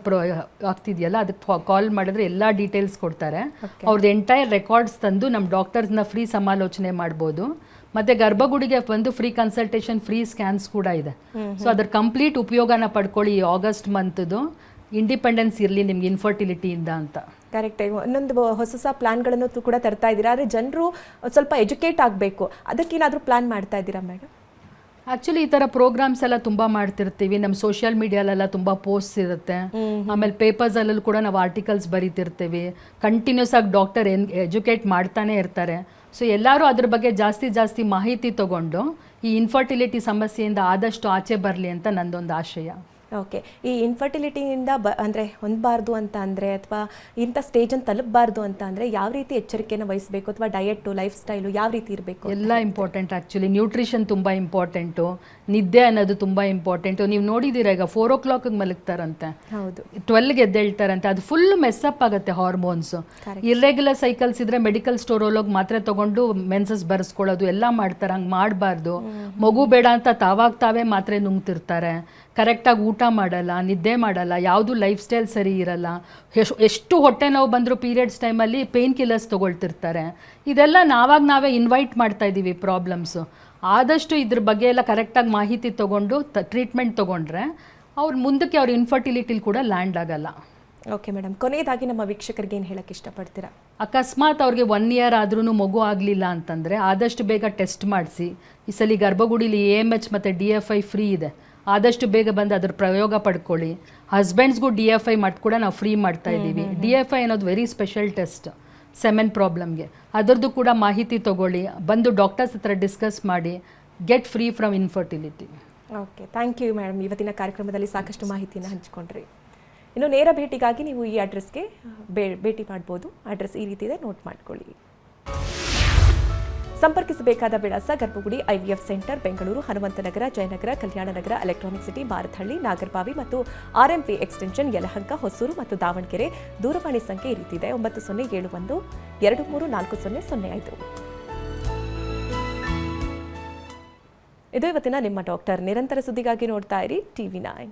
ಆಗ್ತಿದೆಯಲ್ಲ, ಅದಕ್ಕೆ ಕಾಲ್ ಮಾಡಿದ್ರೆ ಎಲ್ಲ ಡೀಟೇಲ್ಸ್ ಕೊಡ್ತಾರೆ. ಅವ್ರದ್ದು ಎಂಟೈರ್ ರೆಕಾರ್ಡ್ಸ್ ತಂದು ನಮ್ಮ ಡಾಕ್ಟರ್ಸ್ನ ಫ್ರೀ ಸಮಾಲೋಚನೆ ಮಾಡ್ಬೋದು. ಮತ್ತು ಗರ್ಭಗುಡಿಗೆ ಬಂದು ಫ್ರೀ ಕನ್ಸಲ್ಟೇಷನ್, ಫ್ರೀ ಸ್ಕ್ಯಾನ್ಸ್ ಕೂಡ ಇದೆ. ಸೊ ಅದ್ರ ಕಂಪ್ಲೀಟ್ ಉಪಯೋಗನ ಪಡ್ಕೊಳ್ಳಿ. ಈ ಆಗಸ್ಟ್ ಮಂತ್ದು ಇಂಡಿಪೆಂಡೆನ್ಸ್ ಇರಲಿ ನಿಮ್ಗೆ ಇನ್ಫರ್ಟಿಲಿಟಿಯಿಂದ ಅಂತ. ಕರೆಕ್ಟಾಗಿ ಒಂದೊಂದು ಹೊಸ ಪ್ಲಾನ್ಗಳನ್ನು ಕೂಡ ತರ್ತಾ ಇದ್ದೀರಾ. ಆದರೆ ಜನರು ಸ್ವಲ್ಪ ಎಜುಕೇಟ್ ಆಗಬೇಕು, ಅದಕ್ಕೇನಾದರೂ ಪ್ಲಾನ್ ಮಾಡ್ತಾ ಇದ್ದೀರಾ ಮೇಡಮ್? ಆ್ಯಕ್ಚುಲಿ ಈ ಥರ ಪ್ರೋಗ್ರಾಮ್ಸ್ ಎಲ್ಲ ತುಂಬ ಮಾಡ್ತಿರ್ತೀವಿ. ನಮ್ಮ ಸೋಷಿಯಲ್ ಮೀಡಿಯಾಲೆಲ್ಲ ತುಂಬ ಪೋಸ್ಟ್ ಇರುತ್ತೆ. ಆಮೇಲೆ ಪೇಪರ್ಸಲ್ಲೂ ಕೂಡ ನಾವು ಆರ್ಟಿಕಲ್ಸ್ ಬರೀತಿರ್ತೀವಿ. ಕಂಟಿನ್ಯೂಸ್ ಆಗಿ ಡಾಕ್ಟರ್ ಎಜುಕೇಟ್ ಮಾಡ್ತಾನೆ ಇರ್ತಾರೆ. ಸೊ ಎಲ್ಲರೂ ಅದ್ರ ಬಗ್ಗೆ ಜಾಸ್ತಿ ಮಾಹಿತಿ ತಗೊಂಡು ಈ ಇನ್ಫರ್ಟಿಲಿಟಿ ಸಮಸ್ಯೆಯಿಂದ ಆದಷ್ಟು ಆಚೆ ಬರಲಿ ಅಂತ ನಂದೊಂದು ಆಶಯ. ಓಕೆ, ಈ ಇನ್ಫರ್ಟಿಲಿಟಿಯಿಂದ ಅಂದರೆ ಹೊಂದಬಾರ್ದು ಅಂತ ಅಂದರೆ ಅಥವಾ ಇಂಥ ಸ್ಟೇಜನ್ನು ತಲುಪಬಾರ್ದು ಅಂತ ಅಂದರೆ ಯಾವ ರೀತಿ ಎಚ್ಚರಿಕೆಯನ್ನು ವಹಿಸಬೇಕು, ಅಥವಾ ಡಯೆಟ್ಟು, ಲೈಫ್ ಸ್ಟೈಲು ಯಾವ ರೀತಿ ಇರಬೇಕು? ಎಲ್ಲ ಇಂಪಾರ್ಟೆಂಟ್. ಆ್ಯಕ್ಚುಲಿ ನ್ಯೂಟ್ರಿಷನ್ ತುಂಬ ಇಂಪಾರ್ಟೆಂಟು, ನಿದ್ದೆ ಅನ್ನೋದು ತುಂಬ ಇಂಪಾರ್ಟೆಂಟು. ನೀವು ನೋಡಿದ್ದೀರಾ ಈಗ 4 o'clock ಮಲಗ್ತಾರಂತೆ, ಹೌದು, 12ಗೆ ಎದ್ದೇಳ್ತಾರಂತೆ. ಅದು ಫುಲ್ ಮೆಸ್ಸಪ್ ಆಗುತ್ತೆ ಹಾರ್ಮೋನ್ಸು. ಇರ್ರೆಗ್ಯುಲರ್ ಸೈಕಲ್ಸ್ ಇದ್ರೆ ಮೆಡಿಕಲ್ ಸ್ಟೋರ್ ಹೋಗಿ ಮಾತ್ರೆ ತೊಗೊಂಡು ಮೆನ್ಸಸ್ ಬರೆಸ್ಕೊಳ್ಳೋದು ಎಲ್ಲ ಮಾಡ್ತಾರೆ. ಹಂಗೆ ಮಾಡಬಾರ್ದು. ಮಗು ಬೇಡ ಅಂತ ತಾವೇ ಮಾತ್ರೆ ನುಂಗ್ತಿರ್ತಾರೆ. ಕರೆಕ್ಟಾಗಿ ಊಟ ಮಾಡಲ್ಲ, ನಿದ್ದೆ ಮಾಡಲ್ಲ, ಯಾವುದು ಲೈಫ್ ಸ್ಟೈಲ್ ಸರಿ ಇರಲ್ಲ. ಎಷ್ಟು ಹೊಟ್ಟೆ ನೋವು ಬಂದರೂ ಪೀರಿಯಡ್ಸ್ ಟೈಮಲ್ಲಿ ಪೇನ್ ಕಿಲ್ಲರ್ಸ್ ತೊಗೊಳ್ತಿರ್ತಾರೆ. ಇದೆಲ್ಲ ನಾವೇ ಇನ್ವೈಟ್ ಮಾಡ್ತಾ ಇದ್ದೀವಿ ಪ್ರಾಬ್ಲಮ್ಸು. ಆದಷ್ಟು ಇದ್ರ ಬಗ್ಗೆ ಎಲ್ಲ ಕರೆಕ್ಟಾಗಿ ಮಾಹಿತಿ ತೊಗೊಂಡು ಟ್ರೀಟ್ಮೆಂಟ್ ತೊಗೊಂಡ್ರೆ ಮುಂದಕ್ಕೆ ಅವ್ರ ಇನ್ಫರ್ಟಿಲಿಟಿಲಿ ಕೂಡ ಲ್ಯಾಂಡ್ ಆಗಲ್ಲ. ಓಕೆ ಮೇಡಮ್, ಕೊನೆಯದಾಗಿ ನಮ್ಮ ವೀಕ್ಷಕರಿಗೆ ಏನು ಹೇಳಕ್ಕೆ ಇಷ್ಟಪಡ್ತೀರಾ? ಅಕಸ್ಮಾತ್ ಅವ್ರಿಗೆ 1 year ಆದ್ರೂ ಮಗು ಆಗಲಿಲ್ಲ ಅಂತಂದರೆ ಆದಷ್ಟು ಬೇಗ ಟೆಸ್ಟ್ ಮಾಡಿಸಿ. ಈ ಸಲ ಗರ್ಭಗುಡಿಲಿ AMH ಮತ್ತು DFI ಫ್ರೀ ಇದೆ. ಆದಷ್ಟು ಬೇಗ ಬಂದು ಅದ್ರ ಪ್ರಯೋಗ ಪಡ್ಕೊಳ್ಳಿ. ಹಸ್ಬೆಂಡ್ಸ್ಗೂ DFI ಮಾಡಿ ಕೂಡ ನಾವು ಫ್ರೀ ಮಾಡ್ತಾ ಇದ್ದೀವಿ. DFI ಅನ್ನೋದು ವೆರಿ ಸ್ಪೆಷಲ್ ಟೆಸ್ಟ್ ಸೆಮೆನ್ ಪ್ರಾಬ್ಲಮ್ಗೆ. ಅದರದ್ದು ಕೂಡ ಮಾಹಿತಿ ತೊಗೊಳ್ಳಿ. ಬಂದು ಡಾಕ್ಟರ್ಸ್ ಹತ್ರ ಡಿಸ್ಕಸ್ ಮಾಡಿ. Get free from infertility. Okay, thank you madam. ಇವತ್ತಿನ ಕಾರ್ಯಕ್ರಮದಲ್ಲಿ ಸಾಕಷ್ಟು ಮಾಹಿತಿಯನ್ನು ಹಂಚಿಕೊಂಡ್ರಿ. ಇನ್ನು ನೇರ ಭೇಟಿಗಾಗಿ ನೀವು ಈ ಅಡ್ರೆಸ್ಗೆ ಭೇಟಿ ಮಾಡ್ಬೋದು. ಅಡ್ರೆಸ್ ಈ ರೀತಿ ಇದೆ, ನೋಟ್ ಮಾಡ್ಕೊಳ್ಳಿ. ಸಂಪರ್ಕಿಸಬೇಕಾದ ವಿಳಾಸ: Garbhagudi IVF centre, Bengaluru, Hanumanthanagar, Jayanagar, Kalyananagar, electronic city, Bharathahalli, Nagarbhavi ಮತ್ತು RMP ಎಕ್ಸ್ಟೆನ್ಷನ್, ಯಲಹಂಕ, ಹೊಸೂರು ಮತ್ತು ದಾವಣಗೆರೆ. ದೂರವಾಣಿ ಸಂಖ್ಯೆ ಈ ರೀತಿ ಇದೆ: 9071 234005. ಇದು ಇವತ್ತಿನ ನಿಮ್ಮ ಡಾಕ್ಟರ್. ನಿರಂತರ ಸುದ್ದಿಗಾಗಿ ನೋಡ್ತಾ ಇರಿ TV9.